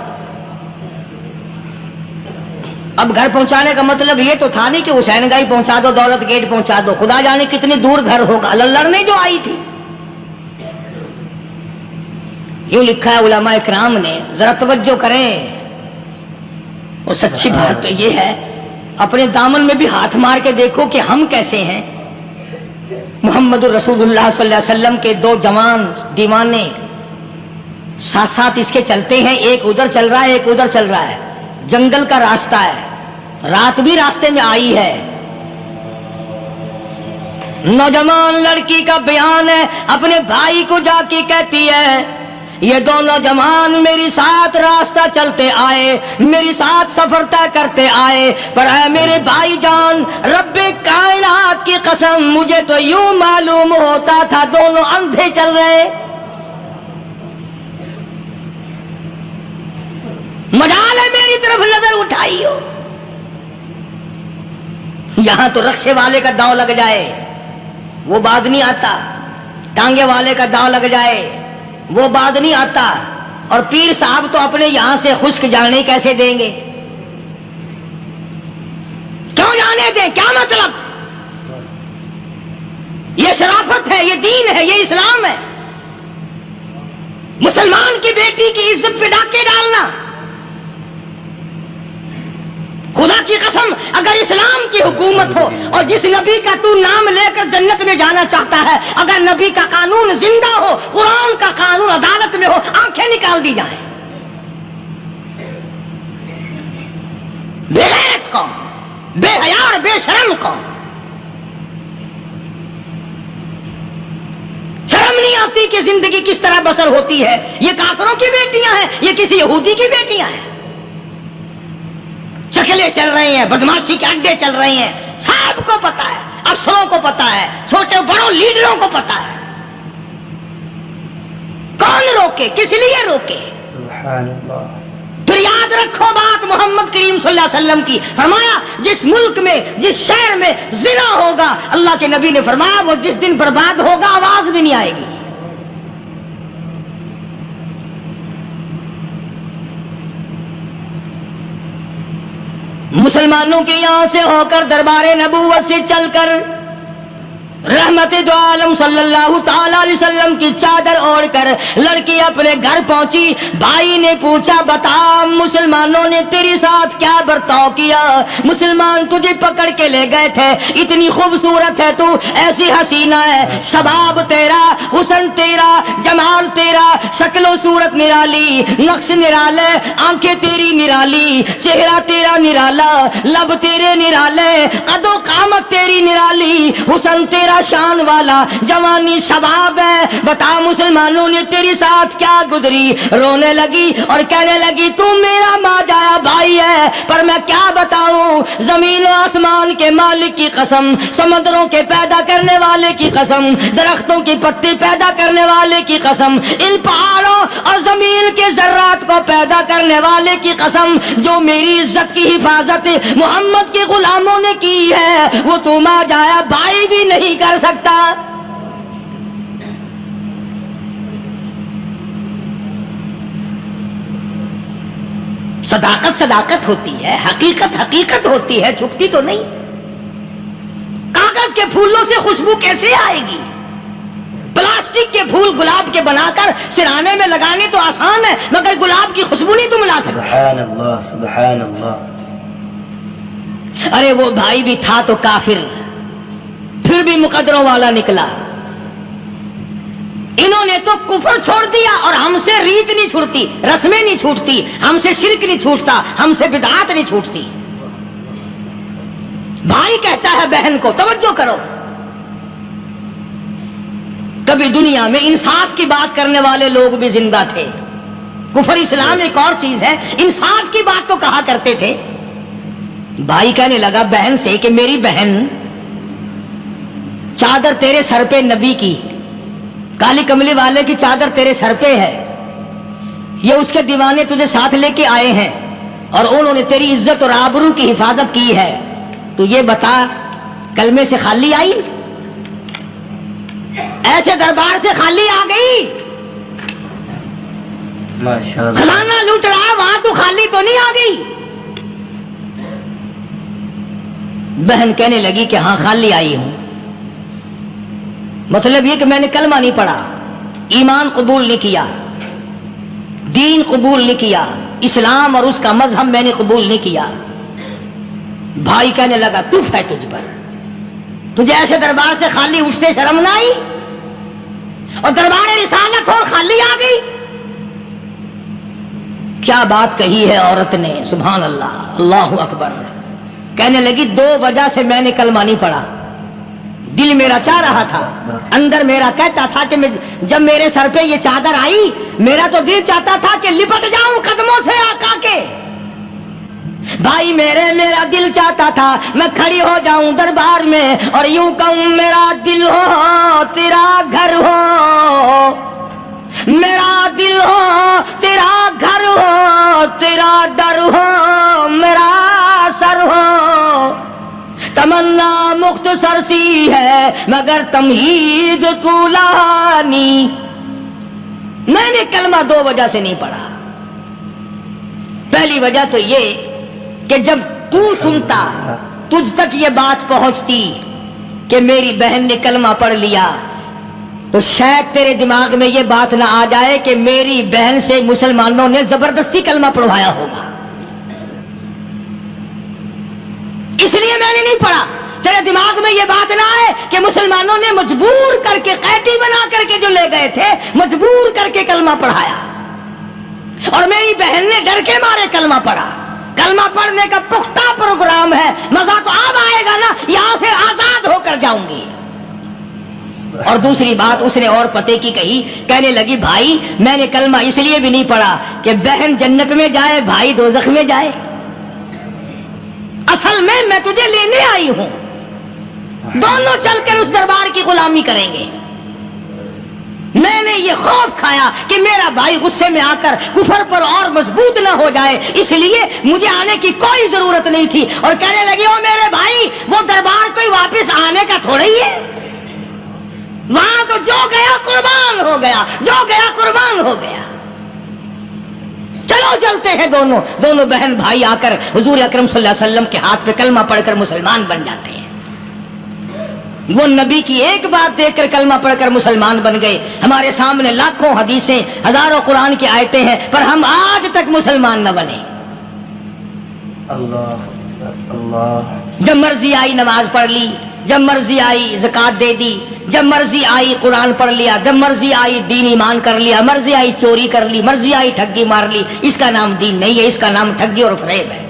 اب گھر پہنچانے کا مطلب یہ تو تھا نہیں کہ حسین گائی پہنچا دو، دولت گیٹ پہنچا دو، خدا جانے کتنی دور گھر ہوگا، لڑنے جو آئی تھی. یوں لکھا ہے علماء اکرام نے، ذرا توجہ کریں. اور سچی بات تو یہ ہے، اپنے دامن میں بھی ہاتھ مار کے دیکھو کہ ہم کیسے ہیں. محمد الرسول اللہ صلی اللہ علیہ وسلم کے دو جوان دیوانے ساتھ ساتھ اس کے چلتے ہیں، ایک ادھر چل رہا ہے ایک ادھر چل رہا ہے، جنگل کا راستہ ہے، رات بھی راستے میں آئی ہے. نوجوان لڑکی کا بیان ہے، اپنے بھائی کو جا کے کہتی ہے یہ دو نوجوان میری ساتھ راستہ چلتے آئے، میری ساتھ سفر طے کرتے آئے، پر اے میرے بھائی جان، رب کائنات کی قسم مجھے تو یوں معلوم ہوتا تھا دونوں اندھے چل رہے. مجال ہے میری طرف نظر اٹھائی ہو. یہاں تو رکشے والے کا داؤ لگ جائے وہ بات نہیں آتا، ٹانگے والے کا داؤ لگ جائے وہ بات نہیں آتا، اور پیر صاحب تو اپنے یہاں سے خشک جانے کیسے دیں گے؟ کیوں جانے دیں؟ کیا مطلب؟ یہ شرافت ہے، یہ دین ہے، یہ اسلام ہے. مسلمان کی بیٹی کی عزت پہ ڈاکے ڈالنا، خدا کی قسم اگر اسلام کی حکومت ہو اور جس نبی کا تو نام لے کر جنت میں جانا چاہتا ہے، اگر نبی کا قانون زندہ ہو، قرآن کا قانون عدالت میں ہو، آنکھیں نکال دی جائیں. بے غیرت قوم، بے حیا اور بے شرم قوم، شرم نہیں آتی کہ زندگی کس طرح بسر ہوتی ہے. یہ کافروں کی بیٹیاں ہیں، یہ کسی یہودی کی بیٹیاں ہیں. چکلے چل رہے ہیں، بدماشی کے اڈے چل رہے ہیں، سب کو پتا ہے، افسروں کو پتا ہے، چھوٹے بڑوں لیڈروں کو پتا ہے. کون روکے؟ کس لیے روکے؟ سبحان اللہ. پھر یاد رکھو بات محمد کریم صلی اللہ علیہ وسلم کی، فرمایا جس ملک میں جس شہر میں زنا ہوگا، اللہ کے نبی نے فرمایا وہ جس دن برباد ہوگا آواز بھی نہیں آئے گی. مسلمانوں کے یہاں سے ہو کر دربار نبوت سے چل کر رحمت دو عالم صلی اللہ تعالی علیہ وسلم کی چادر اوڑھ کر لڑکی اپنے گھر پہنچی. بھائی نے پوچھا بتا مسلمانوں نے تیرے ساتھ کیا برتاؤ کیا؟ مسلمان تجھے پکڑ کے لے گئے تھے، اتنی خوبصورت ہے تو، ایسی حسینہ ہے، شباب تیرا، حسن تیرا، جمال تیرا، شکل و صورت نرالی، نقش نرالے، آنکھیں تیری نرالی، چہرہ تیرا نرالا، لب تیرے نرالے، قد و قامت تیری نرالی، حسن تیرا شان والا، جوانی شباب ہے، بتا مسلمانوں نے تیرے ساتھ کیا گزری؟ رونے لگی اور کہنے لگی تو میرا ماجایا بھائی ہے، پر میں کیا بتاؤں، زمین و آسمان کے مالک کی قسم، سمندروں کے پیدا کرنے والے کی قسم، درختوں کی پتی پیدا کرنے والے کی قسم، ان پہاڑوں اور زمین کے ذرات کو پیدا کرنے والے کی قسم، جو میری عزت کی حفاظت محمد کے غلاموں نے کی ہے وہ تو ماجایا بھائی بھی نہیں کر سکتا. صداقت صداقت ہوتی ہے، حقیقت حقیقت ہوتی ہے، چھپتی تو نہیں. کاغذ کے پھولوں سے خوشبو کیسے آئے گی؟ پلاسٹک کے پھول گلاب کے بنا کر سرانے میں لگانے تو آسان ہے، مگر گلاب کی خوشبو نہیں تم لا سکتے. سبحان اللہ سبحان اللہ. ارے وہ بھائی بھی تھا تو کافر، پھر بھی مقدروں والا نکلا. انہوں نے تو کفر چھوڑ دیا، اور ہم سے ریت نہیں چھوٹتی، رسمیں نہیں چھوٹتی، ہم سے شرک نہیں چھوٹتا، ہم سے بدعات نہیں چھوٹتی. بھائی کہتا ہے بہن کو، توجہ کرو، کبھی دنیا میں انصاف کی بات کرنے والے لوگ بھی زندہ تھے. کفر اسلام ایک اور چیز ہے، انصاف کی بات تو کہا کرتے تھے. بھائی کہنے لگا بہن سے کہ میری بہن، چادر تیرے سر پہ نبی کی، کالی کملی والے کی چادر تیرے سر پہ ہے، یہ اس کے دیوانے تجھے ساتھ لے کے آئے ہیں اور انہوں نے تیری عزت اور آبرو کی حفاظت کی ہے. تو یہ بتا کلمے سے خالی آئی؟ ایسے دربار سے خالی آ گئی؟ ماشاءاللہ. خزانہ لوٹ رہا ہے وہاں تو خالی تو نہیں آ گئی؟ بہن کہنے لگی کہ ہاں خالی آئی ہوں. مطلب یہ کہ میں نے کلمہ نہیں پڑھا، ایمان قبول نہیں کیا، دین قبول نہیں کیا، اسلام اور اس کا مذہب میں نے قبول نہیں کیا. بھائی کہنے لگا تف ہے تجھ پر، تجھے ایسے دربار سے خالی اٹھتے شرم نہ آئی؟ اور دربار رسالت اور خالی آ گئی؟ کیا بات کہی ہے عورت نے، سبحان اللہ، اللہ اکبر. کہنے لگی دو وجہ سے میں نے کلمہ نہیں پڑھا. دل میرا چاہ رہا تھا، اندر میرا کہتا تھا کہ جب میرے سر پہ یہ چادر آئی، میرا تو دل چاہتا تھا کہ لپٹ جاؤں قدموں سے آقا کے. بھائی میرا دل چاہتا تھا میں کھڑی ہو جاؤں دربار میں اور یوں کہوں میرا دل ہو تیرا گھر ہو، میرا دل ہو تیرا گھر ہو، تیرا در ہو میرا سر ہو. تمنا مختصر سی ہے مگر تمہید طولانی. میں نے کلمہ دو وجہ سے نہیں پڑھا. پہلی وجہ تو یہ کہ جب تو سنتا، تجھ تک یہ بات پہنچتی کہ میری بہن نے کلمہ پڑھ لیا، تو شاید تیرے دماغ میں یہ بات نہ آ جائے کہ میری بہن سے مسلمانوں نے زبردستی کلمہ پڑھوایا ہوگا. اس لیے میں نے نہیں پڑھا. تیرے دماغ میں یہ بات نہ آئے کہ مسلمانوں نے مجبور کر کے، قیدی بنا کر کے جو لے گئے تھے، مجبور کر کے کلمہ پڑھایا، اور میری بہن نے ڈر کے مارے کلمہ پڑھا. کلمہ پڑھنے کا پختہ پروگرام ہے، مزہ تو اب آئے گا نا، یہاں سے آزاد ہو کر جاؤں گی. اور دوسری بات اس نے اور پتے کی کہی، کہنے لگی بھائی میں نے کلمہ اس لیے بھی نہیں پڑھا کہ بہن جنت میں جائے بھائی دوزخ میں جائے. اصل میں تجھے لینے آئی ہوں، دونوں چل کر اس دربار کی غلامی کریں گے. میں نے یہ خوف کھایا کہ میرا بھائی غصے میں آ کر کفر پر اور مضبوط نہ ہو جائے، اس لیے مجھے آنے کی کوئی ضرورت نہیں تھی. اور کہنے لگی او میرے بھائی وہ دربار کوئی واپس آنے کا تھوڑا ہی ہے، وہاں تو جو گیا قربان ہو گیا، جو گیا قربان ہو گیا. چلو چلتے ہیں. دونوں بہن بھائی آ کر حضور اکرم صلی اللہ علیہ وسلم کے ہاتھ پہ کلمہ پڑھ کر مسلمان بن جاتے ہیں. وہ نبی کی ایک بات دیکھ کر کلمہ پڑھ کر مسلمان بن گئے. ہمارے سامنے لاکھوں حدیثیں، ہزاروں قرآن کی آیتیں ہیں، پر ہم آج تک مسلمان نہ بنے. اللہ اللہ. جب مرضی آئی نماز پڑھ لی، جب مرضی آئی زکوٰۃ دے دی، جب مرضی آئی قرآن پڑھ لیا، جب مرضی آئی دین ایمان کر لیا، مرضی آئی چوری کر لی، مرضی آئی ٹھگی مار لی. اس کا نام دین نہیں ہے، اس کا نام ٹھگی اور فریب ہے.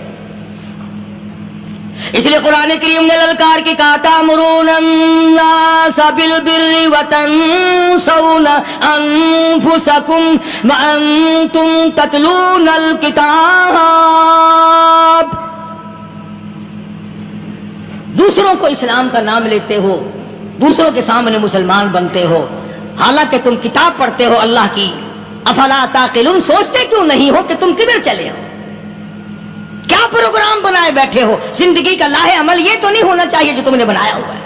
اس لیے قرآن کریم نے للکار کے کہا تأمرون الناس بالبر وتنسون انفسکم وانتم تتلون الکتاب. دوسروں کو اسلام کا نام لیتے ہو، دوسروں کے سامنے مسلمان بنتے ہو، حالانکہ تم کتاب پڑھتے ہو اللہ کی. افلا تعقلون، سوچتے کیوں نہیں ہو کہ تم کدھر چلے ہو؟ کیا پروگرام بنائے بیٹھے ہو؟ زندگی کا لاہ عمل یہ تو نہیں ہونا چاہیے جو تم نے بنایا ہوا ہے.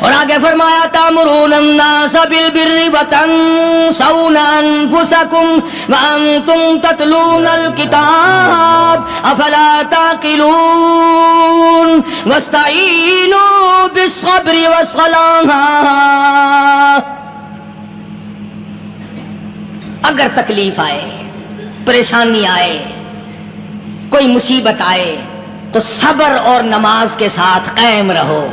اور آگے فرمایا تأمرون الناس بالبر وتنسون انفسکم وانتم تتلون الکتاب افلا تعقلون واستعینوا بالصبر والصلاة. اگر تکلیف آئے، پریشانی آئے، کوئی مصیبت آئے تو صبر اور نماز کے ساتھ قائم رہو.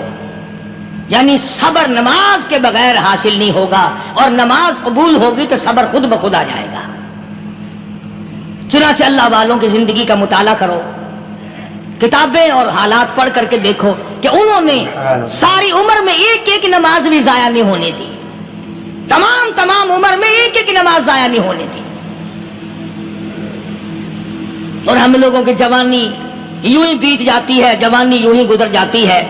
یعنی صبر نماز کے بغیر حاصل نہیں ہوگا، اور نماز قبول ہوگی تو صبر خود بخود آ جائے گا. چنانچہ اللہ والوں کی زندگی کا مطالعہ کرو، کتابیں اور حالات پڑھ کر کے دیکھو کہ انہوں نے ساری عمر میں ایک ایک نماز بھی ضائع نہیں ہونے دی. تمام عمر میں ایک ایک نماز ضائع نہیں ہونے دی. اور ہم لوگوں کی جوانی یوں ہی بیت جاتی ہے، جوانی یوں ہی گزر جاتی ہے.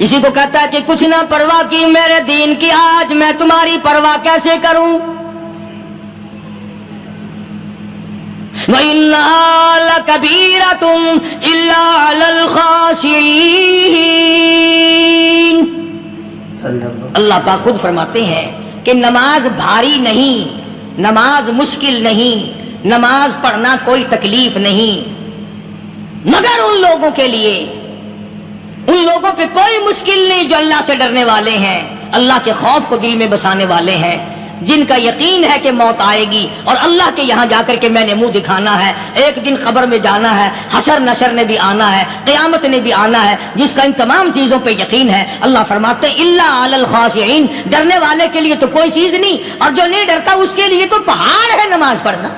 اسی کو کہتا ہے کہ کچھ نہ پرواہ کی میرے دین کی، آج میں تمہاری پرواہ کیسے کروں. وَإِنَّهَا لَكَبِيرَةٌ إِلَّا عَلَى الْخَاشِعِينَ. اللہ پاک خود فرماتے ہیں کہ نماز بھاری نہیں، نماز مشکل نہیں، نماز پڑھنا کوئی تکلیف نہیں، مگر ان لوگوں کے لیے، ان لوگوں پہ کوئی مشکل نہیں جو اللہ سے ڈرنے والے ہیں، اللہ کے خوف کو دل میں بسانے والے ہیں، جن کا یقین ہے کہ موت آئے گی اور اللہ کے یہاں جا کر کے میں نے منہ دکھانا ہے، ایک دن قبر میں جانا ہے، حشر نشر نے بھی آنا ہے، قیامت نے بھی آنا ہے، جس کا ان تمام چیزوں پہ یقین ہے. اللہ فرماتے ہیں الا علی الخاشعین، ڈرنے والے کے لیے تو کوئی چیز نہیں، اور جو نہیں ڈرتا اس کے لیے تو پہاڑ ہے نماز پڑھنا.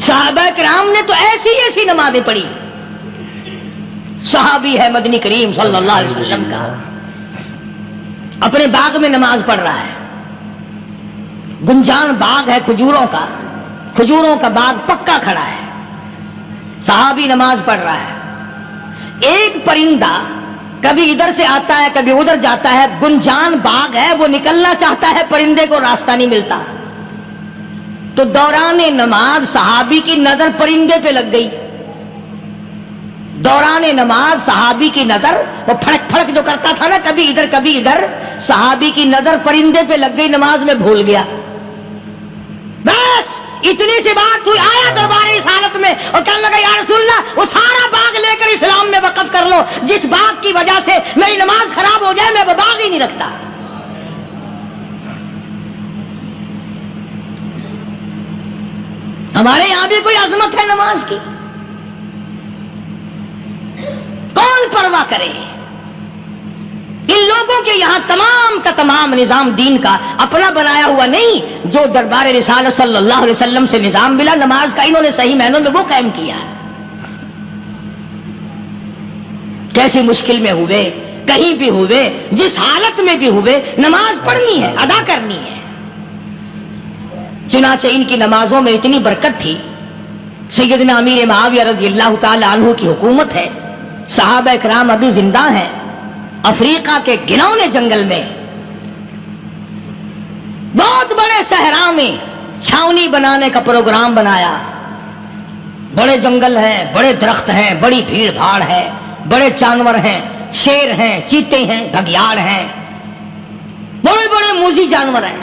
صحابہ کرام نے تو ایسی ایسی نمازیں پڑھی. صحابی ہے مدنی کریم صلی اللہ علیہ وسلم کا، اپنے باغ میں نماز پڑھ رہا ہے. گنجان باغ ہے کھجوروں کا، کھجوروں کا باغ پکا کھڑا ہے، صحابی نماز پڑھ رہا ہے. ایک پرندہ کبھی ادھر سے آتا ہے کبھی ادھر جاتا ہے، گنجان باغ ہے، وہ نکلنا چاہتا ہے، پرندے کو راستہ نہیں ملتا. تو دوران نماز صحابی کی نظر پرندے پہ لگ گئی. دوران نماز صحابی کی نظر، وہ پھڑک پھڑک جو کرتا تھا نا کبھی ادھر کبھی ادھر، صحابی کی نظر پرندے پہ لگ گئی، نماز میں بھول گیا. بس اتنی سی بات ہوئی، آیا دربار رسالت میں اور کہنے لگا یا رسول اللہ وہ سارا باغ لے کر اسلام میں وقف کر لو، جس باغ کی وجہ سے میری نماز خراب ہو جائے میں وہ باغ ہی نہیں رکھتا. ہمارے یہاں بھی کوئی عظمت ہے نماز کی؟ کون پرواہ کرے؟ ان لوگوں کے یہاں تمام کا تمام نظام دین کا اپنا بنایا ہوا نہیں، جو دربار رسالت صلی اللہ علیہ وسلم سے نظام ملا نماز کا، انہوں نے صحیح معنوں میں وہ قائم کیا. کیسی مشکل میں ہوئے، کہیں بھی ہوئے، جس حالت میں بھی ہوئے، نماز پڑھنی ہے، ادا کرنی ہے. چنانچہ ان کی نمازوں میں اتنی برکت تھی. سیدنا امیر معاویہ رضی اللہ تعالی عنہ کی حکومت ہے، صحابہ کرام ابھی زندہ ہیں. افریقہ کے گھنونے جنگل میں بہت بڑے صحرا میں چھاونی بنانے کا پروگرام بنایا. بڑے جنگل ہیں، بڑے درخت ہیں، بڑی بھیڑ بھاڑ ہے، بڑے جانور ہیں، شیر ہیں، چیتے ہیں، گھگیاڑ ہیں، بڑے بڑے موذی جانور ہیں.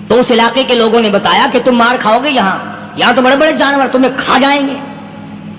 تو اس علاقے کے لوگوں نے بتایا کہ تم مار کھاؤ گے، یہاں تو بڑے بڑے جانور تمہیں کھا جائیں گے،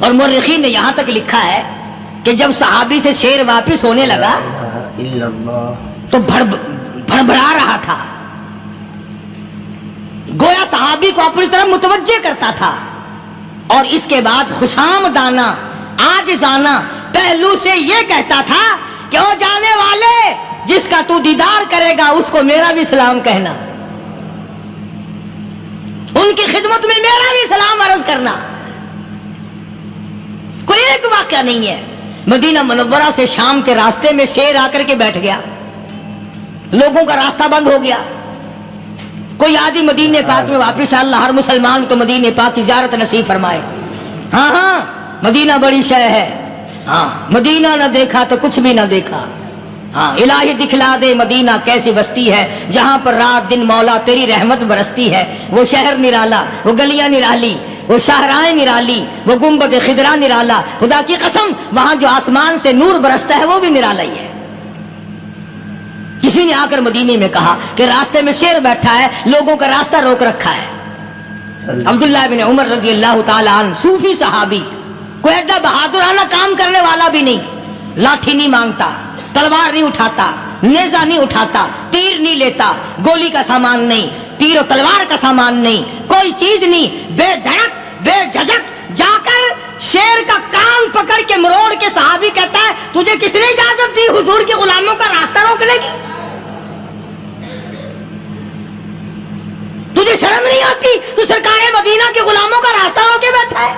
اور مورخین نے یہاں تک لکھا ہے کہ جب صحابی سے شیر واپس ہونے لگا الا اللہ تو بھڑبڑا رہا تھا، گویا صحابی کو اپنی طرف متوجہ کرتا تھا، اور اس کے بعد خوشامدانہ عاجزانہ پہلو سے یہ کہتا تھا کہ او جانے والے، جس کا تو دیدار کرے گا اس کو میرا بھی سلام کہنا، ان کی خدمت میں میرا بھی سلام عرض کرنا۔ کوئی ایک واقعہ نہیں ہے۔ مدینہ منورہ سے شام کے راستے میں شیر آ کر کے بیٹھ گیا، لوگوں کا راستہ بند ہو گیا، کوئی آدمی مدینے پاک میں واپس آ، اللہ ہر مسلمان کو مدینے پاک کی زیارت نصیب فرمائے۔ ہاں ہاں مدینہ بڑی شے ہے، ہاں مدینہ نہ دیکھا تو کچھ بھی نہ دیکھا، ہاں الہی دکھلا دے مدینہ کیسی بستی ہے جہاں پر رات دن مولا تیری رحمت برستی ہے، وہ شہر نرالا، وہ گلیاں نرالی، وہ شاہراہیں نرالی، وہ گنبد خضرا نرالا، خدا کی قسم وہاں جو آسمان سے نور برستا ہے وہ بھی نرالا ہی ہے۔ کسی نے آ کر مدینے میں کہا کہ راستے میں شیر بیٹھا ہے، لوگوں کا راستہ روک رکھا ہے۔ عبداللہ بن عمر رضی اللہ تعالی عنہ صوفی صحابی، کوئی ایڈا بہادرانہ کام کرنے والا بھی نہیں، لاٹھی نہیں مانگتا، تلوار نہیں اٹھاتا، نیزہ نہیں اٹھاتا، تیر نہیں لیتا، گولی کا سامان نہیں، تیر و تلوار کا سامان نہیں، کوئی چیز نہیں، بے دھڑک بے جھجک جا کر شیر کا کان پکڑ کے مروڑ کے صحابی کہتا ہے تجھے کس نے اجازت دی حضور کے غلاموں کا راستہ روکنے کی؟ تجھے شرم نہیں آتی؟ تو سرکار مدینہ کے غلاموں کا راستہ روکے بیٹھا ہے۔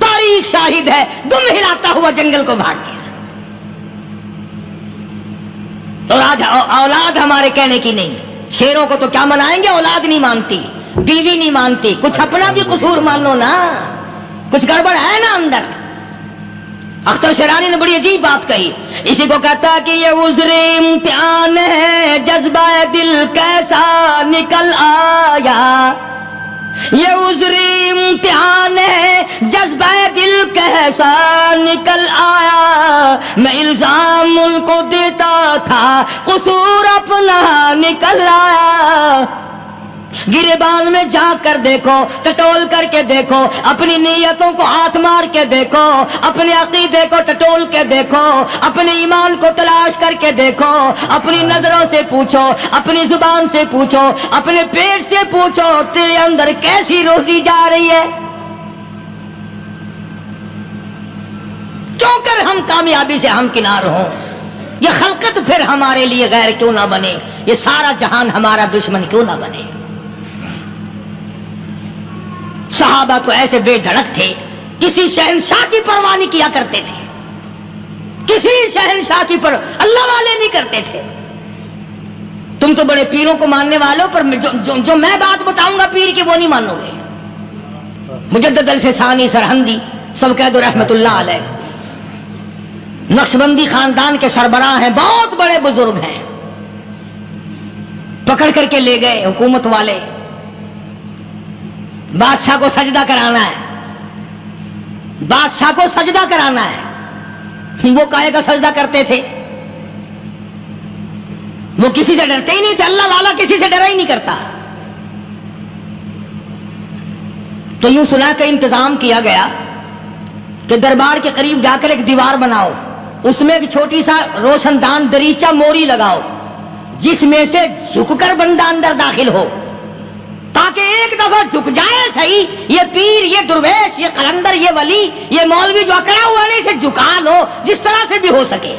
تاریخ شاہد ہے، دم ہلاتا ہوا جنگل کو بھاگ گیا۔ اور آج اولاد ہمارے کہنے کی نہیں، شیروں کو تو کیا منائیں گے، اولاد نہیں مانتی، بیوی نہیں مانتی، کچھ اپنا بھی قصور مانو نا، کچھ گڑبڑ ہے نا اندر۔ اختر شیرانی نے بڑی عجیب بات کہی، اسی کو کہتا کہ یہ عذر امتحان ہے، جذبہ دل کیسا نکل آیا، یہ عذر امتحان ہے، جذبہ دل کیسا نکل آیا، میں الزام ان کو دیتا تھا، قصور اپنا نکل آیا۔ گریبان میں جا کر دیکھو، ٹٹول کر کے دیکھو، اپنی نیتوں کو ہاتھ مار کے دیکھو، اپنے عقیدے کو ٹٹول کے دیکھو، اپنے ایمان کو تلاش کر کے دیکھو، اپنی نظروں سے پوچھو، اپنی زبان سے پوچھو، اپنے پیٹ سے پوچھو، تیرے اندر کیسی روزی جا رہی ہے؟ کیوں کر ہم کامیابی سے ہمکنار ہوں؟ یہ خلقت پھر ہمارے لیے غیر کیوں نہ بنے؟ یہ سارا جہان ہمارا دشمن کیوں نہ بنے؟ صحابہ تو ایسے بے دھڑک تھے، کسی شہنشاہ کی پرواہ نہیں کیا کرتے تھے، کسی شہنشاہ کی اللہ والے نہیں کرتے تھے۔ تم تو بڑے پیروں کو ماننے والوں، پر جو میں بات بتاؤں گا پیر کی وہ نہیں مانو گے۔ مجدد الفسانی سرہندی سب کہہ دو رحمت اللہ علیہ، نقشبندی خاندان کے سربراہ ہیں، بہت بڑے بزرگ ہیں، پکڑ کر کے لے گئے حکومت والے، بادشاہ کو سجدہ کرانا ہے، بادشاہ کو سجدہ کرانا ہے۔ وہ کائے کا سجدہ کرتے تھے؟ وہ کسی سے ڈرتے ہی نہیں تھے، اللہ والا کسی سے ڈرا ہی نہیں کرتا۔ تو یوں سنا کا انتظام کیا گیا کہ دربار کے قریب جا کر ایک دیوار بناؤ، اس میں ایک چھوٹی سا روشن دان دریچہ موری لگاؤ، جس میں سے جھک کر بندہ اندر داخل ہو، تاکہ ایک دفعہ جھک جائے صحیح، یہ پیر، یہ درویش، یہ قلندر، یہ ولی، یہ مولوی جو اکڑا ہوا نہیں، اسے جھکا لو جس طرح سے بھی ہو سکے۔